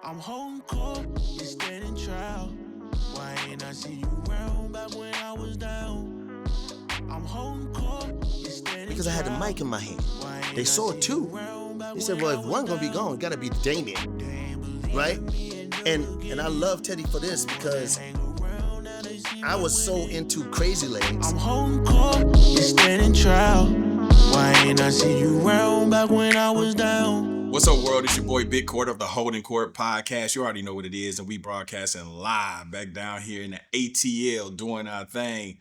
I'm holding court, you standing trial. Why ain't I see you around back when I was down? I'm holding court, you standing Because I had the mic in my hand. They saw two. They said, well, if one gonna be gone, it gotta be Damion. Right? And I love Teddy for this because I was so into Crazy Legs. I'm holding court, you standing trial. Why ain't I see you around back when I was down? What's up, world? It's your boy Big Court of the Holdin Court Podcast. You already know what it is, and we broadcasting live back down here in the ATL doing our thing.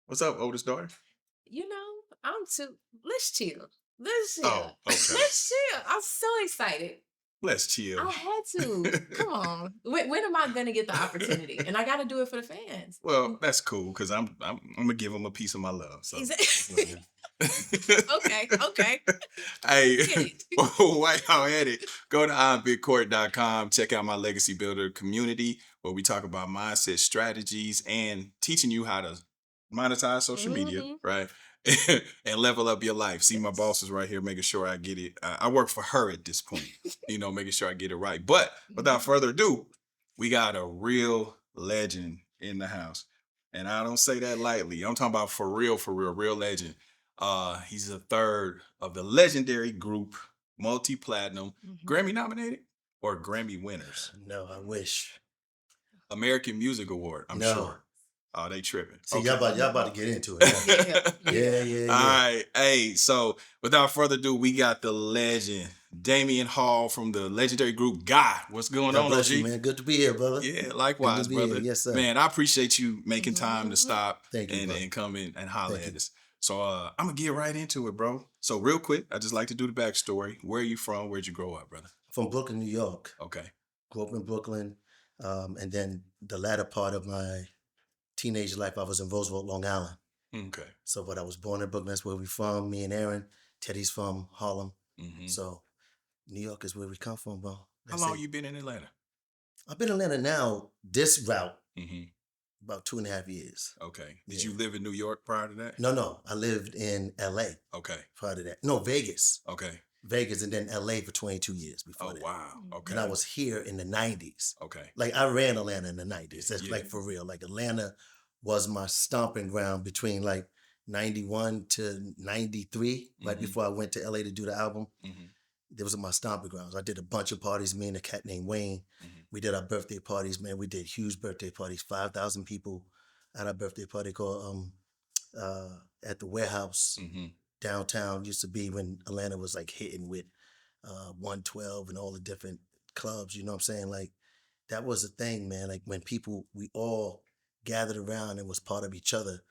What's up, oldest daughter? You know, I'm too. Let's chill. Let's chill. Oh, okay. Let's chill. I'm so excited. Let's chill. I had to. Come on. When am I gonna get the opportunity? And I got to do it for the fans. Well, that's cool because I'm gonna give them a piece of my love. So. Okay. Hey, while y'all at it, go to unbigcourt.com. Check out my Legacy Builder community where we talk about mindset strategies and teaching you how to monetize social media, right? And level up your life. See, my boss is right here making sure I get it. I work for her at this point, making sure I get it right. But without further ado, we got a real legend in the house. And I don't say that lightly. I'm talking about for real, real legend. He's a third of the legendary group, multi-platinum, Grammy nominated or Grammy winners? No, I wish. American Music Award, I'm sure. Oh, they tripping. See, okay. y'all about to get into it. Yeah. All right. Hey, so without further ado, we got the legend, Damion Hall from the legendary group God. What's going on, bless OG? you, man. Good to be here, brother. Yeah, likewise, brother. Here. Yes, sir. Man, I appreciate you making time to stop and come in and holler at us. So I'm going to get right into it, bro. So real quick, I just like to do the backstory. Where are you from? Where'd you grow up, brother? From Brooklyn, New York. Okay. Grew up in Brooklyn. And then the latter part of my teenage life, I was in Roosevelt, Long Island. Okay. So, but I was born in Brooklyn. That's where we from. Me and Aaron. Teddy's from Harlem. Mm-hmm. So, New York is where we come from, bro. How long you been in Atlanta? I've been in Atlanta now, this route, about 2.5 years. Okay. Did you live in New York prior to that? No. I lived in L.A. Okay. Prior to that. No, Vegas. Okay. Vegas and then L.A. for 22 years before that. Oh, wow. Okay. And I was here in the 90s. Okay. Like, I ran Atlanta in the 90s. That's like for real. Like, Atlanta was my stomping ground between like 91 to 93, right before I went to LA to do the album. There was my stomping grounds. I did a bunch of parties, me and a cat named Wayne. We did our birthday parties, man. We did huge birthday parties, 5,000 people at our birthday party called at the warehouse downtown. Used to be when Atlanta was like hitting with 112 and all the different clubs, you know what I'm saying? Like, that was a thing, man. Like, when we all gathered around and was part of each other,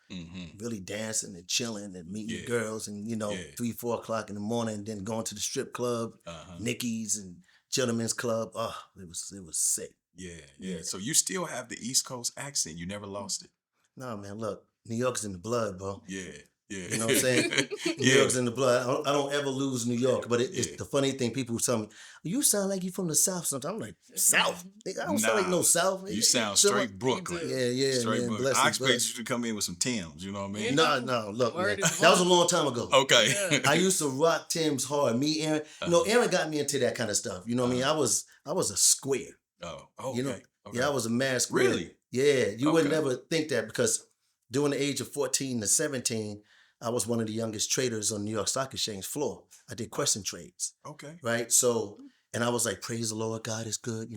really dancing and chilling and meeting girls and, 3-4 o'clock in the morning and then going to the strip club, Nicky's and Gentlemen's Club. Oh, it was sick. Yeah. So you still have the East Coast accent. You never lost it. No, man, look, New York's in the blood, bro. Yeah. You know what I'm saying? New York's in the blood. I don't ever lose New York. But it's the funny thing, people tell me, you sound like you from the South sometimes. I'm like, South? I don't sound like no South. You sound straight Brooklyn. Yeah, straight man. Brooklyn. I expect you to come in with some Timbs, you know what I mean? No, look, man. That was a long time ago. Okay. I used to rock Timbs hard. Me, Aaron. Aaron got me into that kind of stuff. You know what I mean? I was a square. Oh, okay. Okay. Yeah, I was a mad square. Really? Yeah, you would never think that because during the age of 14 to 17, I was one of the youngest traders on New York Stock Exchange floor. I did question trades. Okay. Right? So, and I was like, praise the Lord, God is good,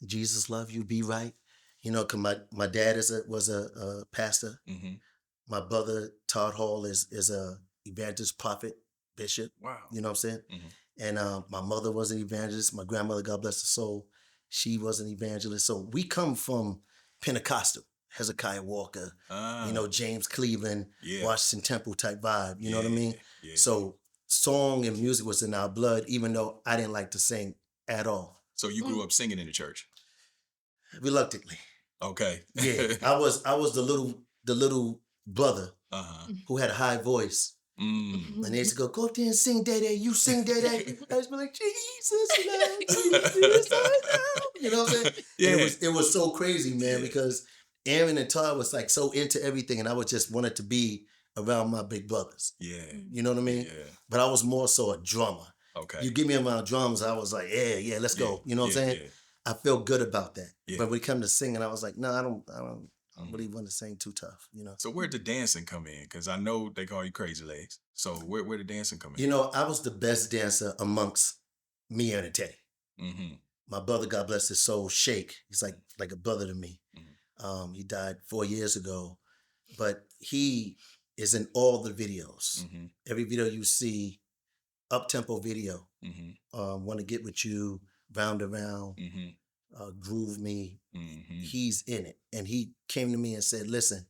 Jesus love you, be right. Because my dad was a pastor. My brother, Todd Hall, is a evangelist, prophet, bishop. Wow. You know what I'm saying? And my mother was an evangelist. My grandmother, God bless her soul, she was an evangelist. So we come from Pentecostal. Hezekiah Walker, James Cleveland, Washington Temple type vibe, you know what I mean? Yeah. So song and music was in our blood, even though I didn't like to sing at all. So you grew up singing in the church? Reluctantly. Okay. Yeah. I was the little brother who had a high voice. And they used to go up there and sing Day, you sing Day. I used to be like, Jesus loves you. You know what I'm saying? Yeah. And it was so crazy, man, because Aaron and Todd was like so into everything, and I would just wanted to be around my big brothers. Yeah. You know what I mean? Yeah. But I was more so a drummer. Okay. You give me around drums, I was like, yeah, let's go. You know what I'm saying? Yeah. I feel good about that. Yeah. But when it comes to singing, I was like, no, I don't really want to sing too tough, you know. So where'd the dancing come in? Because I know they call you Crazy Legs. So where the dancing come in? You know, I was the best dancer amongst me and Teddy. Mm-hmm. My brother, God bless his soul, Shake. He's like a brother to me. Mm-hmm. He died 4 years ago, but he is in all the videos. Mm-hmm. Every video you see, up-tempo video, Mm-hmm. Want to Get With You, Round Around, Mm-hmm. Groove Me, Mm-hmm. he's in it. And he came to me and said, listen,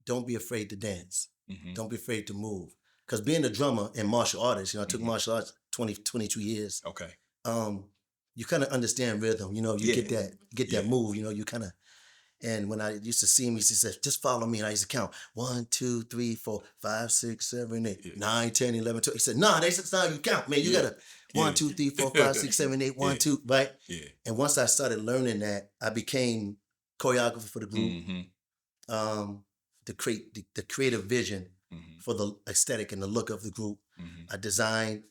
don't be afraid to dance. Mm-hmm. Don't be afraid to move. Because being a drummer and martial artist, you know, I took martial arts 22 years. Okay. You kind of understand rhythm, you know, you get that move, you know, you kind of, and when I used to see him, he said, just follow me. And I used to count 1, 2, 3, 4, 5, 6, 7, 8, 9, 10, 11, 12. He said, nah, that's not how you count, man. You got to 1, 2, 3, 4, 5, 6, 7, 8, 1, 2, right? Yeah. And once I started learning that, I became choreographer for the group. The creative vision for the aesthetic and the look of the group. I designed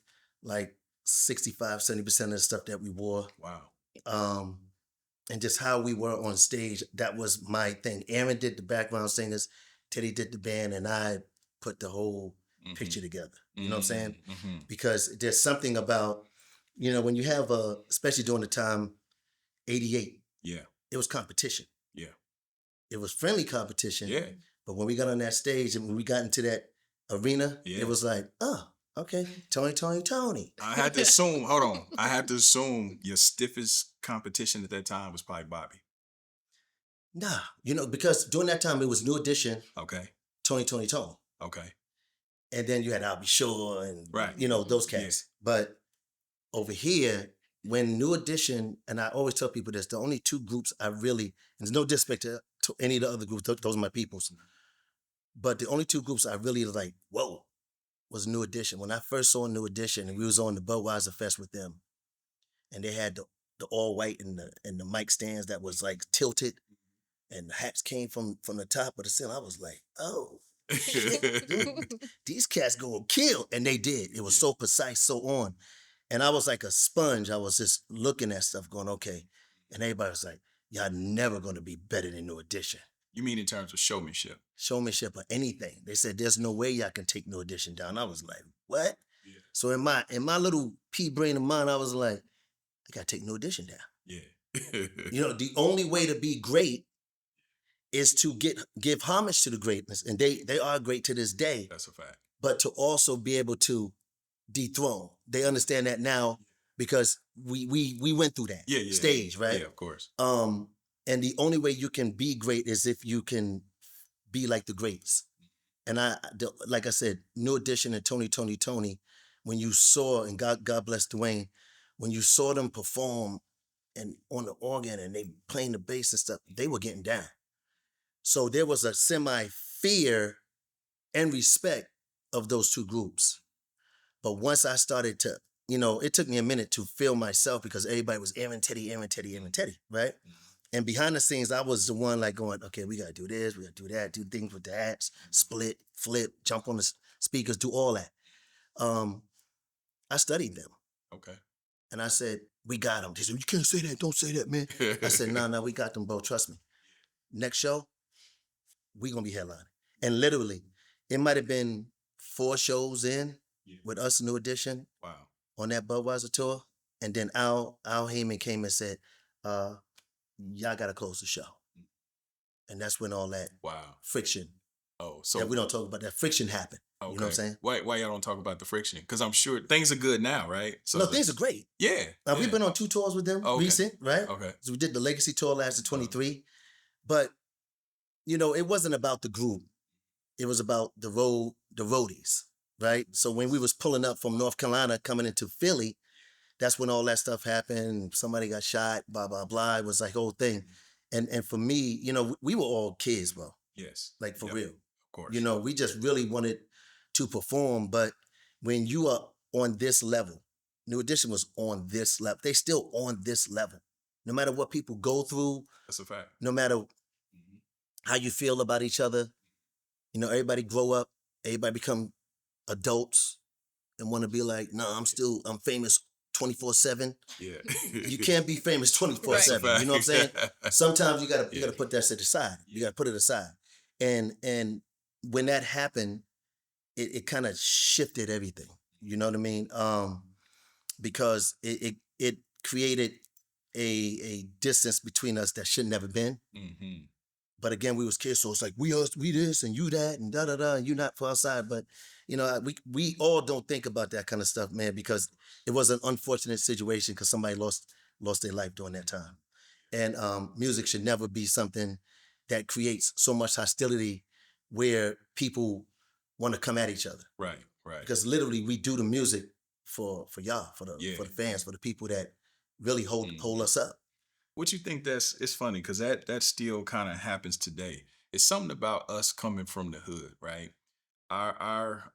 like 65, 70% of the stuff that we wore. Wow. And just how we were on stage, that was my thing. Aaron did the background singers, Teddy did the band, and I put the whole picture together. You know what I'm saying? Because there's something about, you know, when you have especially during the time, 88, it was competition. Yeah. It was friendly competition. Yeah. But when we got on that stage and when we got into that arena, it was like, oh, okay, Tony. I had to assume, hold on. I had to assume your stiffest competition at that time was probably Bobby. Nah, you know, because during that time it was New Edition. Okay. Tony. Okay. And then you had I'll Be Sure and, right. you know, those cats. Yeah. But over here, when New Edition, and I always tell people this, the only two groups I really, and there's no disrespect to any of the other groups, those are my peoples. But the only two groups I really like, whoa, was New Edition. When I first saw New Edition, and we was on the Budweiser Fest with them, and they had the all white and the mic stands that was like tilted, and the hats came from the top of the ceiling. I was like, oh, these cats gonna kill, and they did. It was so precise, so on, and I was like a sponge. I was just looking at stuff, going, okay, and everybody was like, y'all never gonna be better than New Edition. You mean in terms of showmanship? Showmanship or anything. They said there's no way y'all can take New Edition down. I was like, what? Yeah. So in my little pea brain of mine, I was like, I gotta take New Edition down. Yeah. You know, the only way to be great is to give homage to the greatness, and they are great to this day. That's a fact. But to also be able to dethrone. They understand that now because we went through that stage, right? Yeah, of course. And the only way you can be great is if you can be like the greats. And like I said, New Edition and Tony, when you saw, and God bless Dwayne, when you saw them perform and on the organ and they playing the bass and stuff, they were getting down. So there was a semi-fear and respect of those two groups. But once I started to, you know, it took me a minute to feel myself because everybody was Aaron Teddy, right? And behind the scenes, I was the one like going, okay, we got to do this, we got to do that, do things with the hats, split, flip, jump on the speakers, do all that. I studied them. Okay. And I said, we got them. They said, you can't say that, don't say that, man. I said, no, we got them, bro, trust me. Next show, we going to be headlining. And literally, it might have been 4 shows in with us, New Edition, on that Budweiser tour. And then Al Heyman came and said, y'all got to close the show. And that's when all that friction. Oh, so that we don't talk about, that friction happened. Okay. You know what I'm saying? Why y'all don't talk about the friction? Because I'm sure things are good now, right? So things are great. Yeah. Now, we've been on 2 tours with them recent, right? Okay. So we did the Legacy tour last in 23. But, you know, it wasn't about the group. It was about the roadies, right? So when we was pulling up from North Carolina coming into Philly, that's when all that stuff happened. Somebody got shot, blah, blah, blah. It was like whole thing. And for me, you know, we were all kids, bro. Yes. Like for real. Of course. You know, we just really wanted to perform. But when you are on this level, New Edition was on this level. They still on this level. No matter what people go through. That's a fact. No matter how you feel about each other. You know, everybody grow up. Everybody become adults and want to be like, no, I'm famous 24/7. Yeah. You can't be famous 24/7. Right. You know what I'm saying? Sometimes you gotta put that shit aside. You gotta put it aside. And when that happened, it kind of shifted everything. You know what I mean? Because it created a distance between us that should never been. Mm-hmm. But again, we was kids, so it's like we us, we this, and you that, and da da da, and you not for outside. But you know, we all don't think about that kind of stuff, man, because it was an unfortunate situation because somebody lost their life during that time. And music should never be something that creates so much hostility where people want to come at each other. Right, right. Because literally, we do the music for y'all, for the fans, for the people that really hold us up. What you think it's funny because that still kind of happens today. It's something about us coming from the hood, right? Our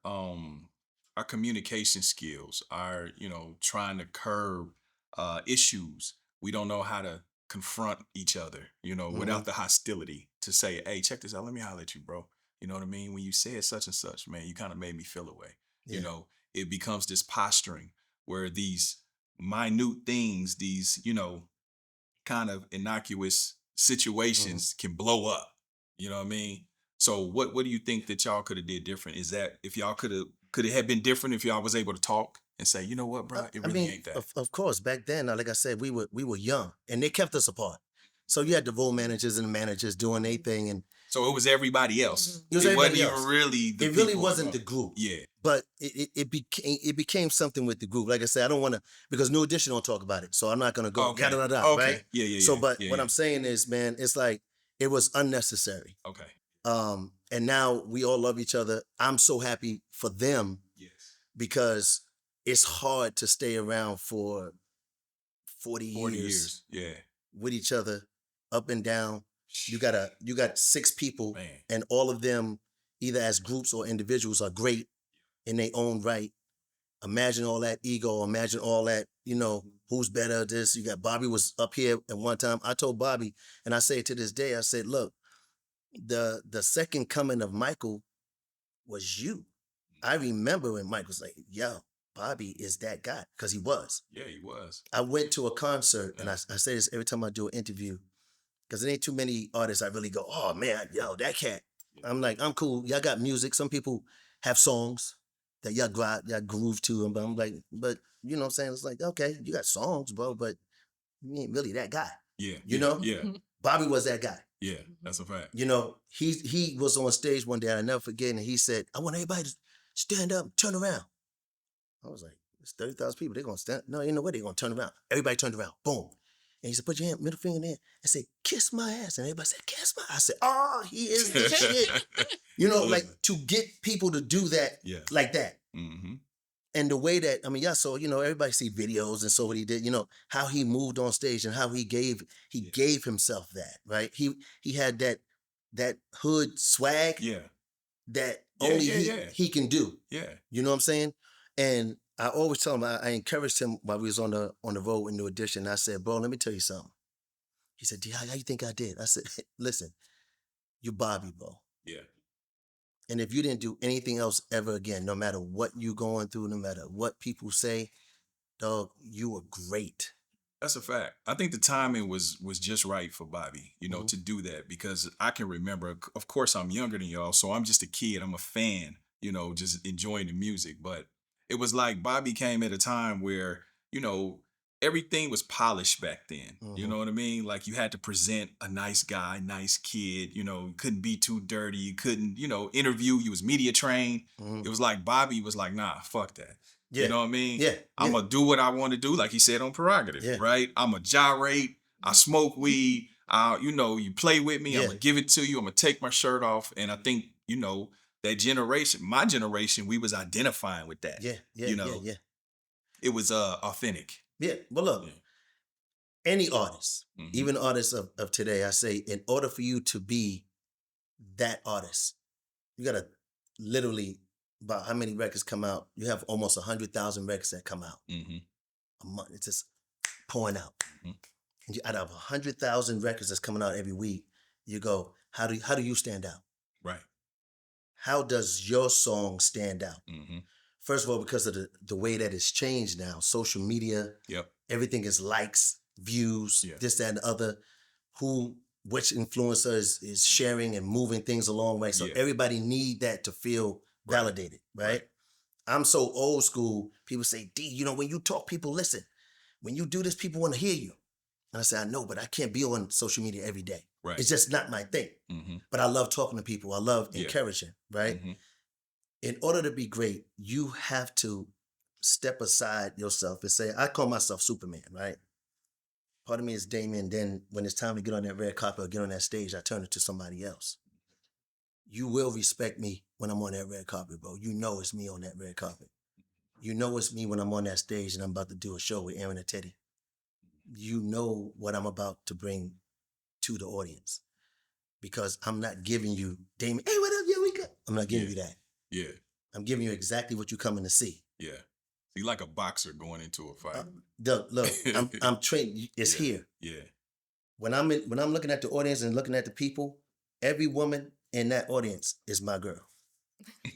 communication skills, our trying to curb issues. We don't know how to confront each other, without the hostility to say, hey, check this out. Let me holler at you, bro. You know what I mean? When you said such and such, man, you kind of made me feel away. Yeah. It becomes this posturing where these minute things, these, kind of innocuous situations can blow up. You know what I mean? So what do you think that y'all could have did different? Is that if y'all could it have been different if y'all was able to talk and say, you know what, bro, it really ain't that. Of course, back then, like I said, we were young and they kept us apart. So you had the role managers and the managers doing their thing, and so it was everybody else. It was everybody else. Even really the it really wasn't the group. Yeah. But it became something with the group. Like I said, I don't want to, because New Edition don't talk about it, so I'm not gonna go okay. Right? Yeah. So, but yeah, what I'm saying is, man, it's like it was unnecessary. Okay. And now we all love each other. I'm so happy for them. Yes. Because it's hard to stay around for 40 years. Yeah. With each other, up and down. You got 6 people, man, and all of them, either as groups or individuals, are great in their own right. Imagine all that ego. Imagine all that, who's better at this. You got Bobby was up here at one time. I told Bobby, and I say it to this day, I said, look, the second coming of Michael was you. I remember when Mike was like, yo, Bobby is that guy, because he was. Yeah, he was. I went to a concert, and I say this every time I do an interview, because there ain't too many artists I really go, oh man, yo, that cat. I'm like, I'm cool. Y'all got music. Some people have songs that y'all groove to, and I'm like, but you know what I'm saying? It's like, okay, you got songs, bro, but you ain't really that guy. Yeah. You know? Yeah. Bobby was that guy. Yeah, that's a fact. He was on stage one day, I'll never forget, and he said, I want everybody to stand up, turn around. I was like, it's 30,000 people. They're going to stand. No, ain't no way they're going to turn around. Everybody turned around. Boom. And he said, put your middle finger in there and say, kiss my ass. And everybody said, kiss my ass. I said, oh, he is the shit. Like to get people to do that like that. Mm-hmm. And the way that, y'all saw, everybody see videos and saw what he did, how he moved on stage and how he gave himself that, right? He had that hood swag that only he can do. Yeah. You know what I'm saying? And I always tell him, I encouraged him while we was on the road in New Edition. I said, bro, let me tell you something. He said, D, how you think I did? I said, listen, you Bobby, bro. Yeah. And if you didn't do anything else ever again, no matter what you going through, no matter what people say, dog, you were great. That's a fact. I think the timing was just right for Bobby, to do that, because I can remember, of course, I'm younger than y'all, so I'm just a kid. I'm a fan, just enjoying the music. But it was like Bobby came at a time where, everything was polished back then. Mm-hmm. You know what I mean? Like you had to present a nice guy, nice kid, you couldn't be too dirty. You couldn't, interview. You was media trained. Mm-hmm. It was like Bobby was like, nah, fuck that. Yeah. You know what I mean? Yeah. I'm going to do what I want to do, like he said on Prerogative, right? I'm going to gyrate. I smoke weed. You play with me. I'm going to give it to you. I'm going to take my shirt off. And I think, that generation, my generation, we was identifying with that. Yeah. It was authentic. Yeah. Well, look, any artist, even artists of today, I say, in order for you to be that artist, you got to literally, about how many records come out? You have almost 100,000 records that come out a month. It's just pouring out. And out of 100,000 records that's coming out every week, you go, how do you stand out? Right. How does your song stand out? First of all, because of the way that it's changed now, social media, everything is likes, views, this, that, and the other. Which influencer is sharing and moving things along, right? So everybody need that to feel validated, right? I'm so old school. People say, D, when you talk, people listen. When you do this, people want to hear you. And I say, I know, but I can't be on social media every day. Right. It's just not my thing. Mm-hmm. But I love talking to people. I love encouraging, right? Mm-hmm. In order to be great, you have to step aside yourself and say, I call myself Superman, right? Part of me is Damion. Then when it's time to get on that red carpet or get on that stage, I turn it to somebody else. You will respect me when I'm on that red carpet, bro. You know it's me on that red carpet. You know it's me when I'm on that stage and I'm about to do a show with Aaron and Teddy. You know what I'm about to bring to the audience. Because I'm not giving you, Damion, hey, what up, yeah, we good. I'm not giving you that. Yeah. I'm giving you exactly what you're coming to see. Yeah. You're like a boxer going into a fight. Look, I'm trained. It's here. Yeah. When I'm looking at the audience and looking at the people, every woman in that audience is my girl.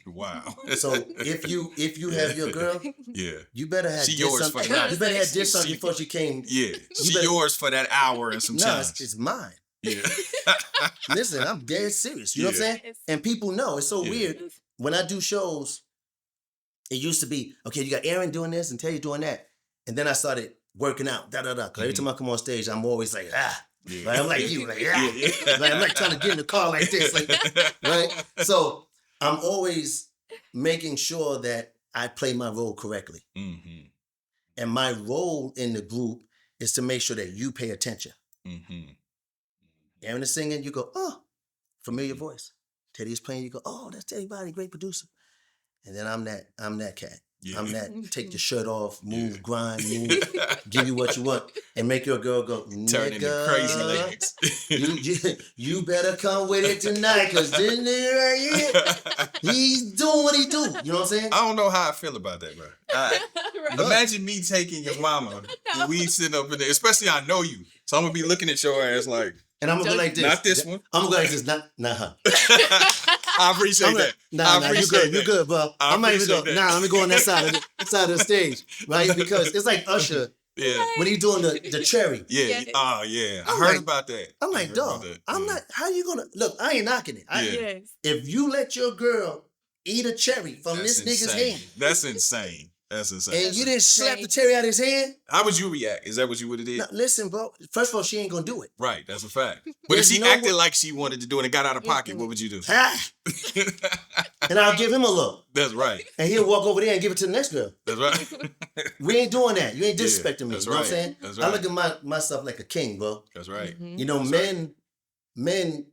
Wow. So if you have your girl, you better have yours for that. You better have this something before she came. Yeah. She yours for that hour and some time. It's mine. Yeah. Listen, I'm dead serious. You know what I'm saying? And people know. It's so weird. When I do shows, it used to be, okay, you got Aaron doing this and Teddy doing that. And then I started working out, Because every time I come on stage, I'm always like, Like, I'm like you, like, Like, I'm like trying to get in the car like this, like, right? So I'm always making sure that I play my role correctly. Mm-hmm. And my role in the group is to make sure that you pay attention. Mm-hmm. Aaron is singing, you go, oh, familiar voice. Teddy is playing, you go, oh, that's Teddy Body, great producer. And then I'm that cat. Yeah. I'm that take your shirt off, move, grind, move, give you what you want, and make your girl go, nigga, turn into crazy legs. you better come with it tonight, because this nigga right here, he's doing what he do. You know what I'm saying? I don't know how I feel about that, bro. Right. Imagine me taking your mama, and we sitting up in there, especially I know you. So I'm going to be looking at your ass like, and I'm going to go like this. Not this one. I'm going to go like this. Not her. I appreciate that. Nah, you good. You good, bro. I might even go, let me go on that side of the stage, right? Because it's like Usher when he doing the cherry. Yeah. Oh, yeah. I heard about that. I'm like, dog, I'm not, how you going to, look, I ain't knocking it. If you let your girl eat a cherry from this nigga's hand. That's insane. That's insane. And you didn't slap the cherry out of his hand? How would you react? Is that what you would have did? Now, listen, bro. First of all, she ain't gonna do it. Right, that's a fact. But if she acted like she wanted to do it and got out of pocket, what would you do? And I'll give him a look. That's right. And he'll walk over there and give it to the next girl. That's right. We ain't doing that. You ain't disrespecting me. That's you know right. what I'm saying? That's right. I look at myself like a king, bro. That's right. Mm-hmm. You know, men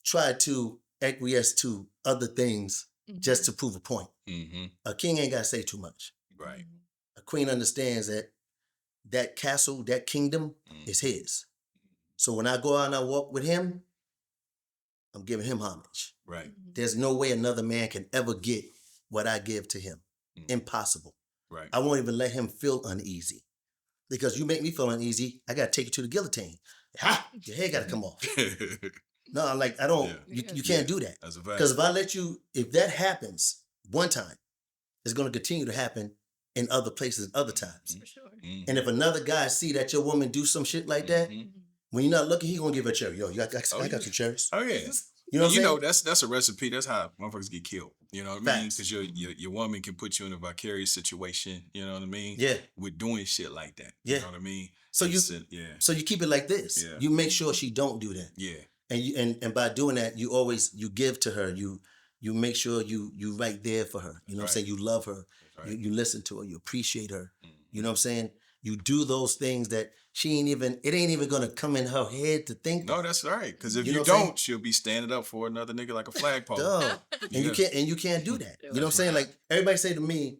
try to acquiesce to other things just to prove a point. Mm-hmm. A king ain't gotta say too much. Right. A queen understands that castle, that kingdom is his. So when I go out and I walk with him, I'm giving him homage. Right. There's no way another man can ever get what I give to him. Impossible. Right. I won't even let him feel uneasy. Because you make me feel uneasy, I gotta take you to the guillotine. Your head gotta come off. No, I don't, you can't do that. That's a fact. Because if that happens one time, it's gonna continue to happen in other places, other times. For sure. Mm-hmm. And if another guy see that your woman do some shit like that, when you're not looking, he gonna give her a cherry. Yo, I got some cherries. Oh yeah. You know what I'm saying? That's a recipe. That's how motherfuckers get killed. You know what I mean? Because your woman can put you in a vicarious situation. You know what I mean? Yeah. With doing shit like that. Yeah. You know what I mean? So you keep it like this. Yeah. You make sure she don't do that. Yeah. And by doing that, you give to her. You make sure you right there for her. You know what I'm saying? You love her. Right. You listen to her. You appreciate her. You know what I'm saying? You do those things that it ain't even gonna come in her head to think. No, that's right. Because if you don't, she'll be standing up for another nigga like a flagpole. Duh. And you can't do that. You know what I'm saying? Like everybody say to me,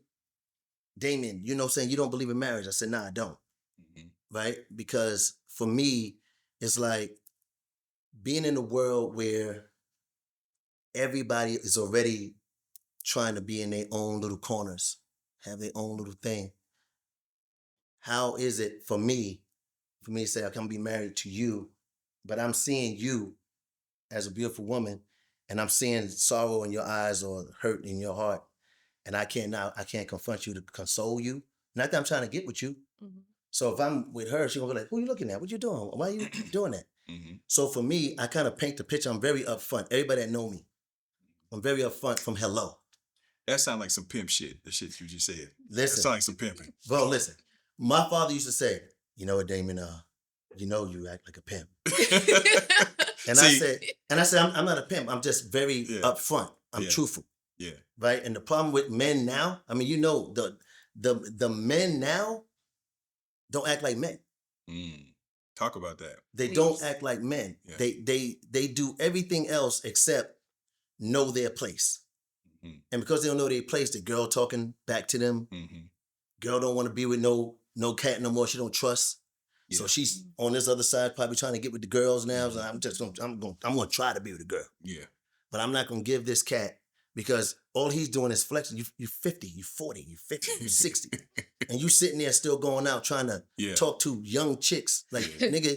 Damion, you know what I'm saying, you don't believe in marriage. I said, nah, I don't. Mm-hmm. Right? Because for me, it's like being in a world where everybody is already trying to be in their own little corners, have their own little thing. How is it for me to say, I can be married to you, but I'm seeing you as a beautiful woman, and I'm seeing sorrow in your eyes or hurt in your heart, and I can't confront you to console you. Not that I'm trying to get with you. Mhm. So if I'm with her, she's gonna be like, "Who you looking at? What you doing? Why are you doing that?" Mm-hmm. So for me, I kind of paint the picture. I'm very upfront. Everybody that know me, I'm very upfront from hello. That sounds like some pimp shit. The shit you just said. Listen, That sounds like some pimping. bro. Listen, my father used to say, "You know what, Damon? You know you act like a pimp." And I said, I'm not a pimp. I'm just very upfront. I'm truthful. Yeah. Right. And the problem with men now, I mean, you know, the men now don't act like men. Talk about that. They don't act like men. Yeah. They do everything else except know their place. Mm-hmm. And because they don't know their place, the girl talking back to them. Mm-hmm. Girl don't want to be with no cat no more. She don't trust. Yeah. So she's on this other side, probably trying to get with the girls now. So I'm gonna try to be with a girl. Yeah. But I'm not gonna give this cat, because all he's doing is flexing. You 50, you 40, you 50, you 60. And you sitting there still going out trying to talk to young chicks. Like, nigga,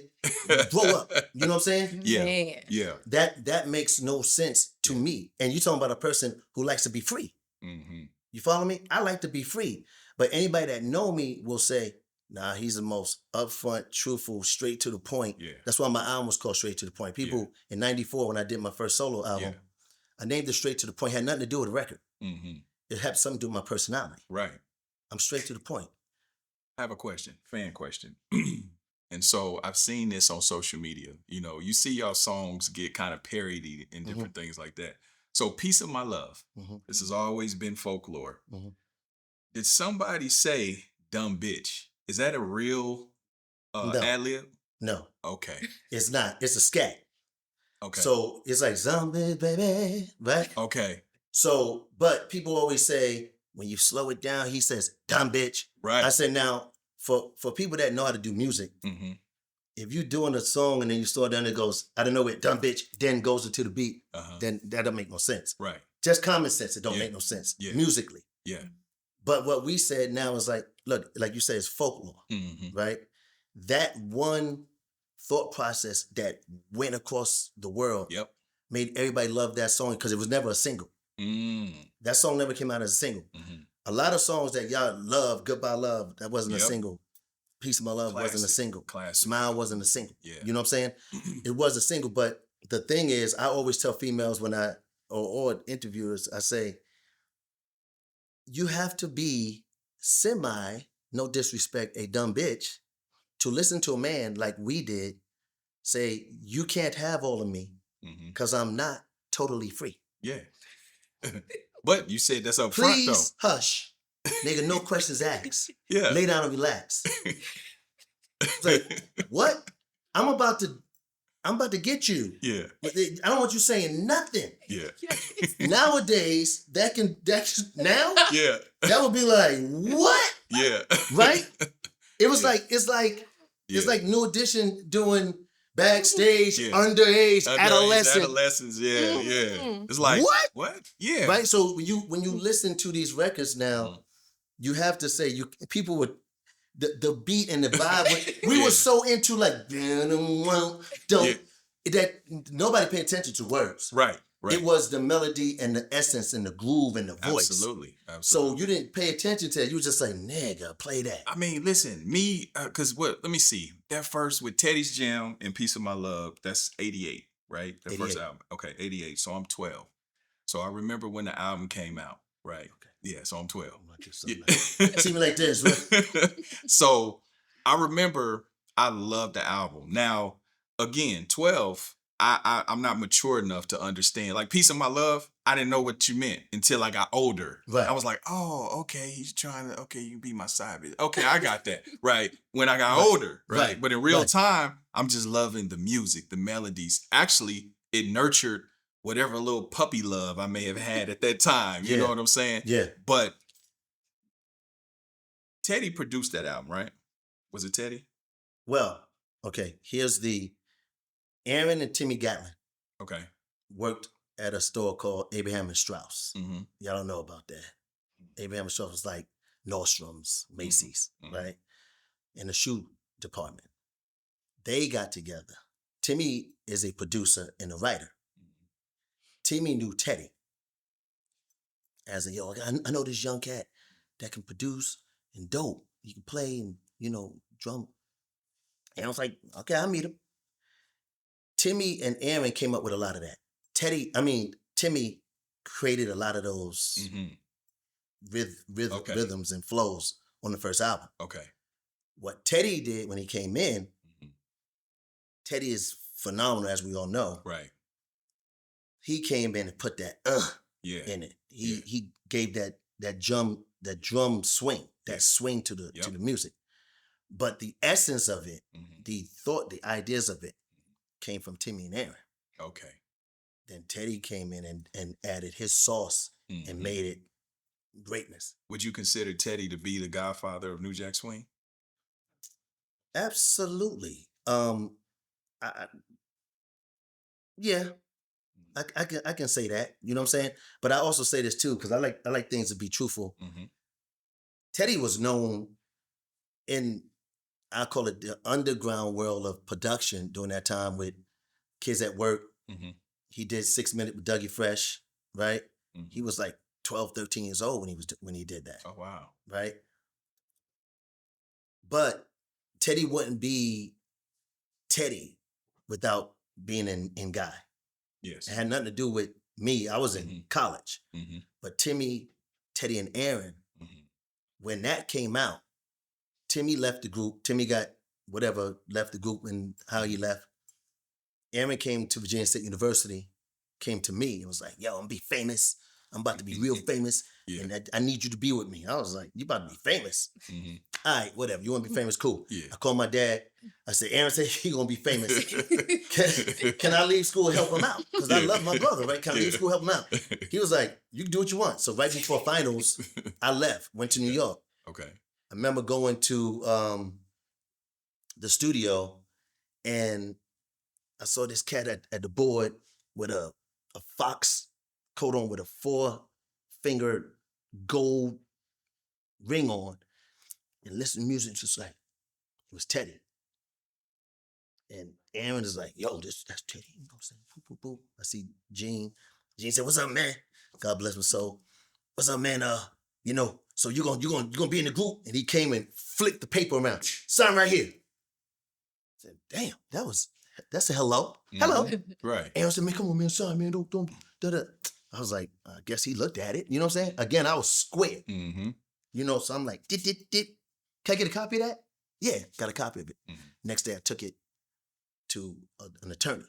grow up. You know what I'm saying? Yeah. Man. Yeah. That makes no sense to me. And you're talking about a person who likes to be free. Mm-hmm. You follow me? I like to be free. But anybody that know me will say, nah, he's the most upfront, truthful, straight to the point. Yeah. That's why my album was called Straight to the Point. People in 94, when I did my first solo album, I named it Straight to the Point. It had nothing to do with the record. Mm-hmm. It had something to do with my personality. Right. I'm straight to the point. I have a question, fan question. And so I've seen this on social media. You know, you see y'all songs get kind of parodied and different things like that. So Piece of My Love, this has always been folklore. Mm-hmm. Did somebody say dumb bitch? Is that a real ad-lib? No. Okay. It's not. It's a scat. Okay. So it's like zombie, baby, right? Okay. So, but people always say, when you slow it down, he says, dumb bitch. Right. I said, now, for people that know how to do music, if you're doing a song and then you slow it down, it goes, I don't know where dumb bitch then goes into the beat, then that don't make no sense. Right. Just common sense, it don't make no sense musically. Yeah. But what we said now is like, look, like you said, it's folklore, right? That one thought process that went across the world made everybody love that song because it was never a single. That song never came out as a single. A lot of songs that y'all love, Goodbye Love, that wasn't a single. Piece of My Love wasn't a single. Classic. Smile wasn't a single. Yeah. You know what I'm saying? It was a single, but the thing is, I always tell females when or interviewers, I say, you have to be no disrespect, a dumb bitch to listen to a man like we did say, you can't have all of me because I'm not totally free. Yeah. But you said that's up front, though. Please hush. Nigga, no questions asked. Yeah. Lay down and relax. It's like, what? I'm about to get you. Yeah. I don't want you saying nothing. Yeah. Nowadays, now? Yeah. That would be like, what? Yeah. Right? It's like New Edition doing backstage, underage, adolescents. Yeah, yeah. It's like, what? Yeah. Right? So when you listen to these records now, you have to say, people would, the beat and the vibe, we were so into like, that nobody paid attention to words. Right. Right. It was the melody and the essence and the groove and the voice. Absolutely. So you didn't pay attention to it. You were just like, nigga, play that. I mean, listen, me, because let me see. That first with Teddy's Jam and Piece of My Love, that's 88, right? That 88. First album. Okay, 88. So I'm 12. So I remember when the album came out, right? Okay. Yeah, so I'm 12. See me like this, right? So I remember I loved the album. Now, again, 12, I'm not mature enough to understand. Like Piece of My Love, I didn't know what you meant until I got older. Right. I was like, oh, okay, he's trying to, okay, you be my side bitch. Okay, I got that. Right. When I got older. Right. But in real time, I'm just loving the music, the melodies. Actually, it nurtured whatever little puppy love I may have had at that time. You know what I'm saying? Yeah. But Teddy produced that album, right? Was it Teddy? Well, okay, here's Aaron and Timmy Gatlin. Okay. Worked at a store called Abraham and Strauss. Y'all don't know about that. Abraham and Strauss was like Nordstrom's, Macy's, right? In the shoe department. They got together. Timmy is a producer and a writer. Timmy knew Teddy. as a yo, I know this young cat that can produce and dope. He can play and drum. And I was like, okay, I'll meet him. Timmy and Aaron came up with a lot of that. Timmy created a lot of those rhythms and flows on the first album. Okay. What Teddy did when he came in, Teddy is phenomenal, as we all know. Right. He came in and put that in it. He gave that drum swing, swing to the music. But the essence of it, the thought, the ideas of it came from Timmy and Aaron. Okay. Then Teddy came in and added his sauce and made it greatness. Would you consider Teddy to be the godfather of New Jack Swing? Absolutely. I can say that. You know what I'm saying? But I also say this too, because I like things to be truthful. Teddy was known in, I call it the underground world of production during that time with Kids at Work. He did 6 Minute with Dougie Fresh, right? He was like 12, 13 years old when he did that. Oh, wow. Right? But Teddy wouldn't be Teddy without being in Guy. Yes. It had nothing to do with me. I was in college. But Timmy, Teddy, and Aaron, when that came out, Timmy left the group. Timmy got left the group and how he left. Aaron came to Virginia State University, came to me and was like, yo, I'm going to be famous. I'm about to be real famous. And I need you to be with me. I was like, you about to be famous? All right, whatever. You want to be famous? Cool. I called my dad. I said, Aaron said he going to be famous. Can I leave school and help him out? Because I love my brother, right? Can I leave school and help him out? He was like, you can do what you want. So right before finals, I left, went to New York. Okay. I remember going to the studio and I saw this cat at the board with a fox coat on with a 4-fingered gold ring on and listening to music just like, it was Teddy. And Aaron is like, yo, that's Teddy. You know what I'm saying? Boop, boop, boop. I see Gene. Gene said, what's up, man? God bless my soul. What's up, man? So you're gonna be in the group? And he came and flicked the paper around. Sign right here. I said, damn, that's a hello. Hello. Right. Aaron said, man, come on, man, sign, man. Don't da. I was like, I guess he looked at it. You know what I'm saying? Again, I was square. So I'm like, dit. Can I get a copy of that? Yeah, got a copy of it. Next day I took it to an attorney.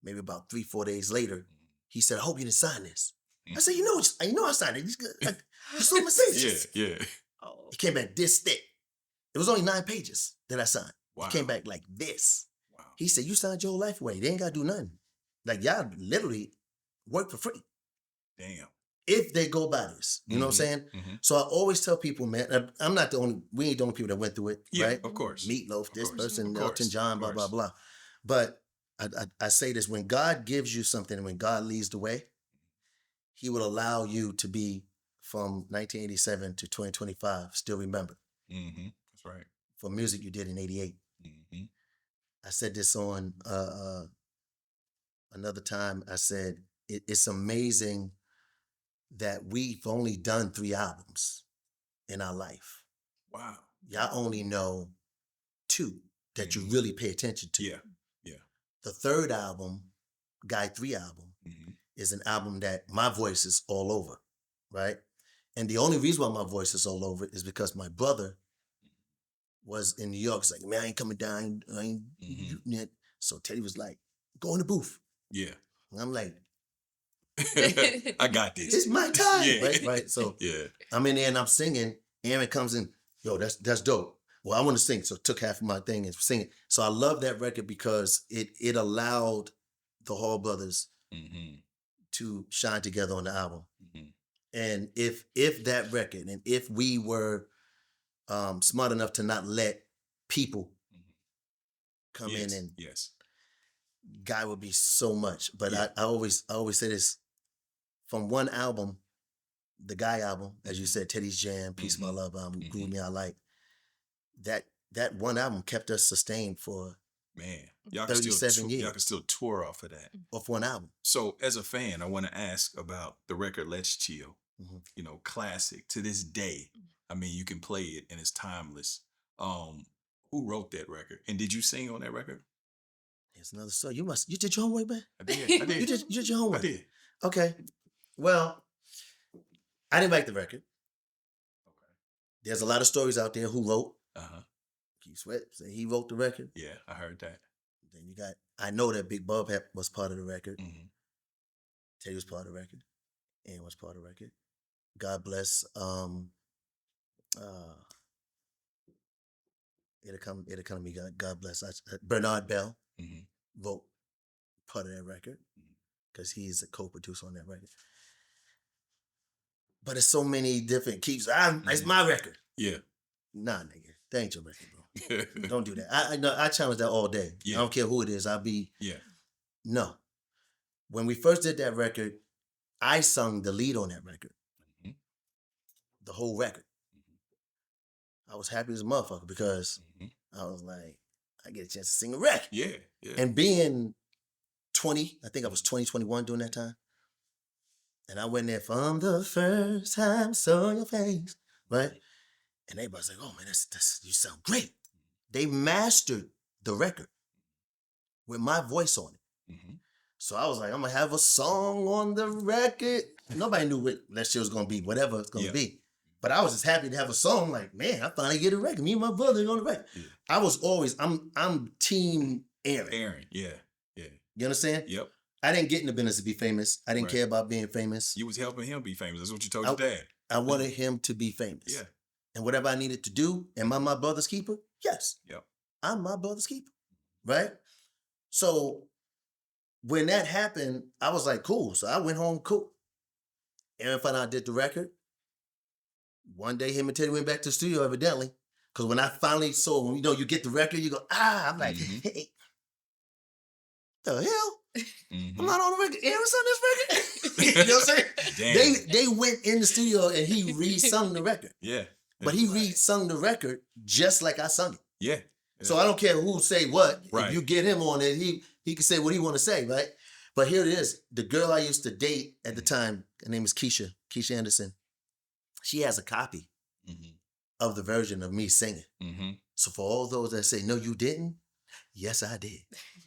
Maybe about 3-4 days later, he said, I hope you didn't sign this. I said, you know I signed it. You saw my signatures. Yeah. He came back this thick. It was only 9 pages that I signed. Wow. He came back like this. Wow. He said, you signed your whole life away. They ain't got to do nothing. Like, y'all literally work for free. Damn. If they go by this. You know what I'm saying? So I always tell people, man, we ain't the only people that went through it, right? Of course. Meatloaf, this person, Of course. Elton John, blah, blah, blah. But I say this, when God gives you something and when God leads the way, he will allow you to be from 1987 to 2025, still remember. That's right. For music you did in 88. I said this on another time. I said, it's amazing that we've only done 3 albums in our life. Wow. Y'all only know 2 that you really pay attention to. Yeah. The 3rd album, Guy 3 album, is an album that my voice is all over, right? And the only reason why my voice is all over is because my brother was in New York. He's like, man, I ain't coming down. I ain't. So Teddy was like, go in the booth. Yeah. And I'm like, I got this. it's my time. Yeah. Right. So Yeah. I'm in there and I'm singing. Aaron comes in, yo, that's dope. Well, I want to sing. So took half of my thing and sing it. So I love that record because it allowed the Hall brothers to shine together on the album. And if that record, and if we were smart enough to not let people come in and Guy would be so much. But I always say this, from one album, the Guy album, as you said, Teddy's Jam, Peace of My Love album, Groove Me I Like, that one album kept us sustained for Man, y'all can 37 years. Y'all can still tour off of that. Off one album. So, as a fan, I want to ask about the record "Let's Chill." You know, classic to this day. I mean, you can play it and it's timeless. Who wrote that record? And did you sing on that record? Here's another story. You did your homework, man? I did. You did your homework? I did. Okay. Well, I didn't like the record. Okay. There's a lot of stories out there who wrote. Keith Sweat said he wrote the record. Yeah, I heard that. Then you got, I know that Big Bub was part of the record. Teddy was part of the record. Ann was part of the record. God bless. It'll come to me. God bless. Bernard Bell wrote part of that record because he's a co-producer on that record. But it's so many different keeps. It's my record. Yeah. Nah, nigga, that ain't your record, bro. Don't do that. I challenge that all day. Yeah. I don't care who it is. Yeah. No. When we first did that record, I sung the lead on that record. The whole record. I was happy as a motherfucker because I was like, I get a chance to sing a record. Yeah. And being 20, I think I was 20, 21 during that time. And I went there from the first time I saw your face, right? And everybody's like, oh man, that's you sound great. They mastered the record with my voice on it. So I was like, I'm gonna have a song on the record. Nobody knew what that shit was gonna be, whatever it's gonna be. But I was just happy to have a song. Like, man, I finally get a record. Me and my brother on the record. Yeah. I was always, I'm team Aaron. Yeah. You understand? Yep. I didn't get in the business to be famous. I didn't care about being famous. You was helping him be famous. That's what you told your dad. I wanted him to be famous. Yeah. And whatever I needed to do, am I my brother's keeper? Yes. Yep. I'm my brother's keeper. Right? So when that happened, I was like, cool. So I went home, cool. Aaron found out I did the record. One day, him and Teddy went back to the studio, evidently. Because when I finally saw, you get the record, you go, I'm like, hey, the hell? I'm not on the record. Aaron's on this record? You know what I'm saying? They went in the studio and he re-sung the record. Yeah. But he re-sung the record just like I sung it. Yeah. So I don't care who say what. Right. If you get him on it, he can say what he want to say, right? But here it is. The girl I used to date at the time, her name is Keisha Anderson. She has a copy of the version of me singing. So for all those that say, no, you didn't, yes, I did.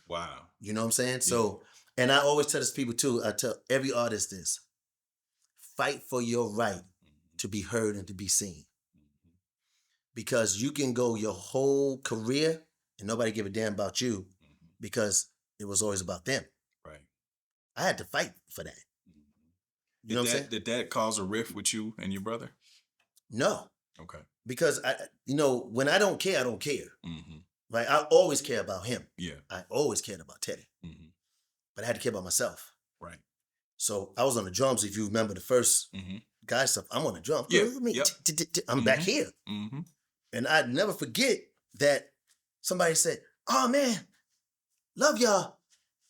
Wow. You know what I'm saying? So, and I always tell this people too, I tell every artist this, fight for your right to be heard and to be seen. Because you can go your whole career and nobody give a damn about you because it was always about them. Right. I had to fight for that. You know what I'm saying? Did that cause a rift with you and your brother? No. Okay. Because when I don't care, I don't care. Right? I always care about him. Yeah. I always cared about Teddy. But I had to care about myself. Right. So I was on the drums. If you remember the first guy stuff, I'm on the drums. Yeah. I'm back here. And I'd never forget that somebody said, oh man, love y'all.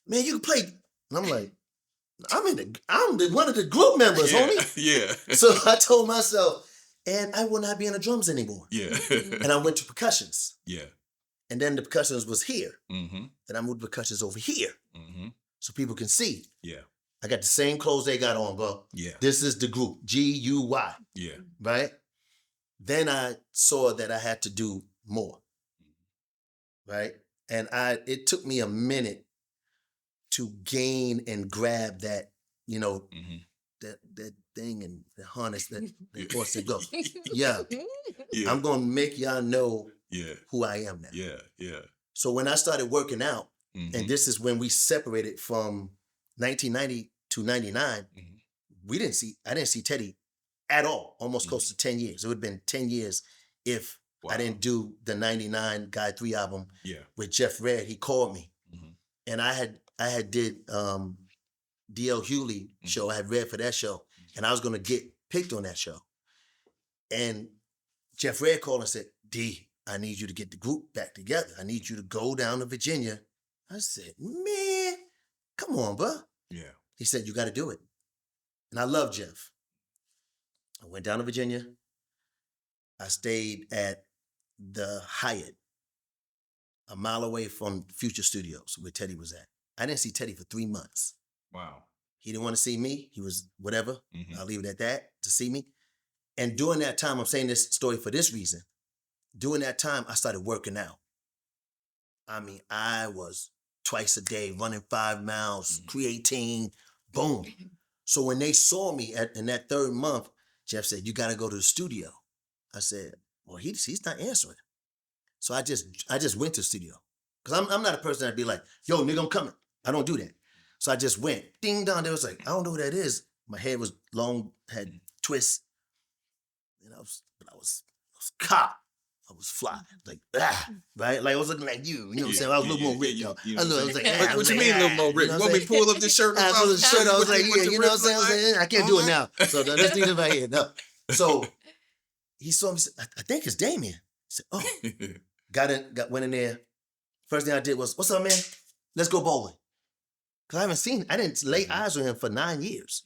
Man, you can play. And I'm like, I'm one of the group members, homie. Yeah. So I told myself, and I will not be in the drums anymore. Yeah. And I went to percussions. Yeah. And then the percussions was here. Then I moved the percussions over here. So people can see. Yeah. I got the same clothes they got on, bro. Yeah. This is the group, GUY. Yeah. Right? Then I saw that I had to do more. Right? And it took me a minute to gain and grab that, that thing and the harness that forced to go. Yeah. I'm gonna make y'all know who I am now. Yeah. So when I started working out, and this is when we separated from 1990 to 99, I didn't see Teddy at all, almost close to 10 years. It would have been 10 years if I didn't do the 99 Guy 3 album with Jeff Redd. He called me. And I had did D.L. Hewley show. I had read for that show. And I was going to get picked on that show. And Jeff Redd called and said, D, I need you to get the group back together. I need you to go down to Virginia. I said, man, come on, bro. Yeah. He said, you got to do it. And I love Jeff. I went down to Virginia. I stayed at the Hyatt a mile away from Future Studios where Teddy was at. I didn't see Teddy for 3 months. Wow. He didn't want to see me. He was whatever. Mhm. I'll leave it at that, to see me. And during that time, I'm saying this story for this reason. During that time, I started working out. I mean, I was twice a day running 5 miles, creatine, boom. So when they saw me in that 3rd month, Jeff said, "You got to go to the studio." I said, "Well, he's not answering." So I just went to the studio. Because I'm not a person that'd be like, "Yo, nigga, I'm coming." I don't do that. So I just went. Ding dong. They was like, "I don't know who that is." My hair was long, had twists. And I was cop. I was fly. Like, right? Like I was looking like you. You know what I'm saying? I was a little more ripped, though. I was like, what you mean a little more ripped? You want me to pull up this shirt? I pulled the shirt. I was like, yeah, you know what I'm saying? I can't do it now. So let's do this right here. No. So he saw me. I think it's Damion. I said, "Oh." Went in there. First thing I did was, "What's up, man? Let's go bowling." Because I didn't lay eyes on him for 9 years.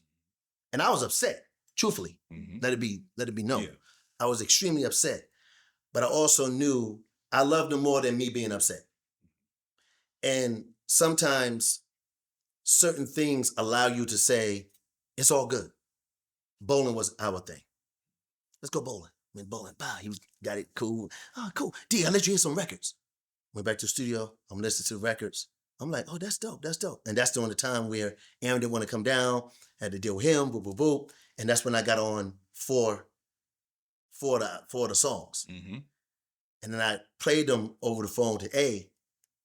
And I was upset, truthfully. Let it be known. Yeah. I was extremely upset. But I also knew I loved him more than me being upset. And sometimes certain things allow you to say, it's all good. Bowling was our thing. Let's go bowling. Went bowling. Bah, got it cool. Oh, cool. D, I'll let you hear some records. Went back to the studio. I'm listening to the records. I'm like, oh, that's dope. That's dope. And that's during the time where Aaron didn't want to come down. Had to deal with him. Boo, boo, boo. And that's when I got on for the songs. And then I played them over the phone to A.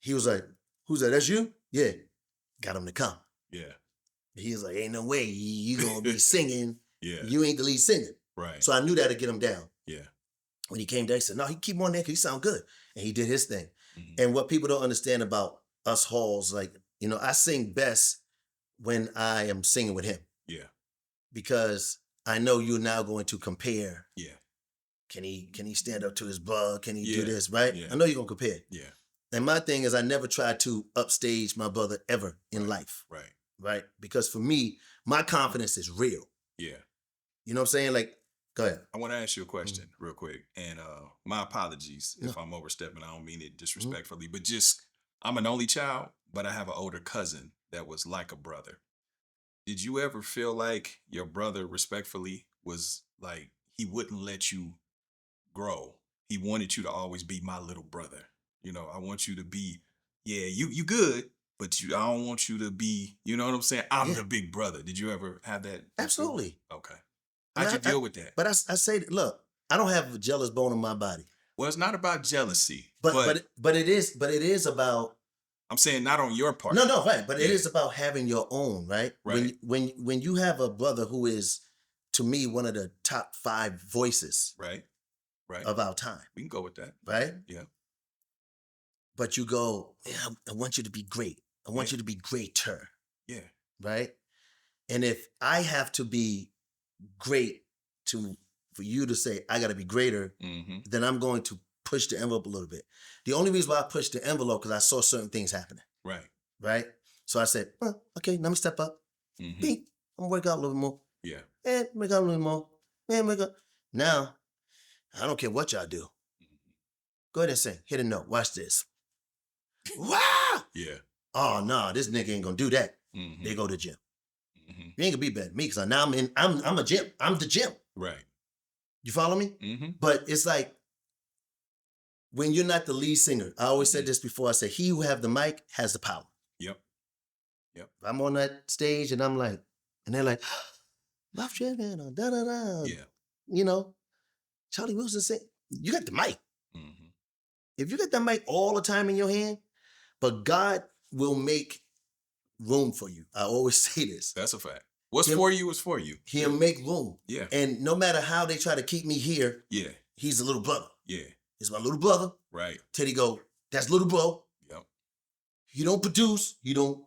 He was like, "Who's that? That's you?" "Yeah." Got him to come. Yeah. He was like, "Ain't no way you gonna be singing. Yeah. You ain't the lead singer." Right. So I knew that to get him down. Yeah. When he came down, he said, "No, he keep on there because he sound good." And he did his thing. And what people don't understand about us Halls, like, I sing best when I am singing with him. Yeah. Because I know you're now going to compare. Yeah. Can he stand up to his bug? Can he do Yeah. this, right? Yeah. I know you're going to compare. Yeah. And my thing is I never tried to upstage my brother ever in life, Right. right? Because for me, my confidence is real. Yeah. You know what I'm saying? Like, go ahead. I want to ask you a question real quick. And my apologies if I'm overstepping. I don't mean it disrespectfully, but just, I'm an only child, but I have an older cousin that was like a brother. Did you ever feel like your brother respectfully was like, he wouldn't let you grow? He wanted you to always be my little brother. I want you to be, you good, but I don't want you to be, you know what I'm saying? I'm the big brother. Did you ever have that? Absolutely. Okay. How'd you deal with that? But I say, look, I don't have a jealous bone in my body. Well, it's not about jealousy. But it is about. I'm saying not on your part. No, right. But it is about having your own, right? Right. When you have a brother who is, to me, one of the top 5 voices Right. of our time. We can go with that. Right? Yeah. But you go, I want you to be great. I want you to be greater. Yeah. Right? And if I have to be great for you to say, I got to be greater, then I'm going to push the envelope a little bit. The only reason why I pushed the envelope because I saw certain things happening. Right. Right? So I said, okay, let me step up. Beep. I'm going to work out a little more. Yeah. And work out a little more. And work out. Now, I don't care what y'all do. Go ahead and sing. Hit a note. Watch this. Wow! Yeah. Oh, no, this nigga ain't going to do that. They go to the gym. You ain't going to be better than me because now I'm a gym. I'm the gym. Right. You follow me? But it's like, when you're not the lead singer, I always said this before, I said, he who have the mic has the power. Yep. If I'm on that stage and I'm like, and they're like, love man, da-da-da. Yeah. Charlie Wilson said, you got the mic. If you got the mic all the time in your hand, but God will make room for you. I always say this. That's a fact. What's for you is for you. He'll make room. Yeah. And no matter how they try to keep me here, he's a little brother. Yeah. He's my little brother. Right. Teddy go, that's little bro. Yep. He don't produce. He don't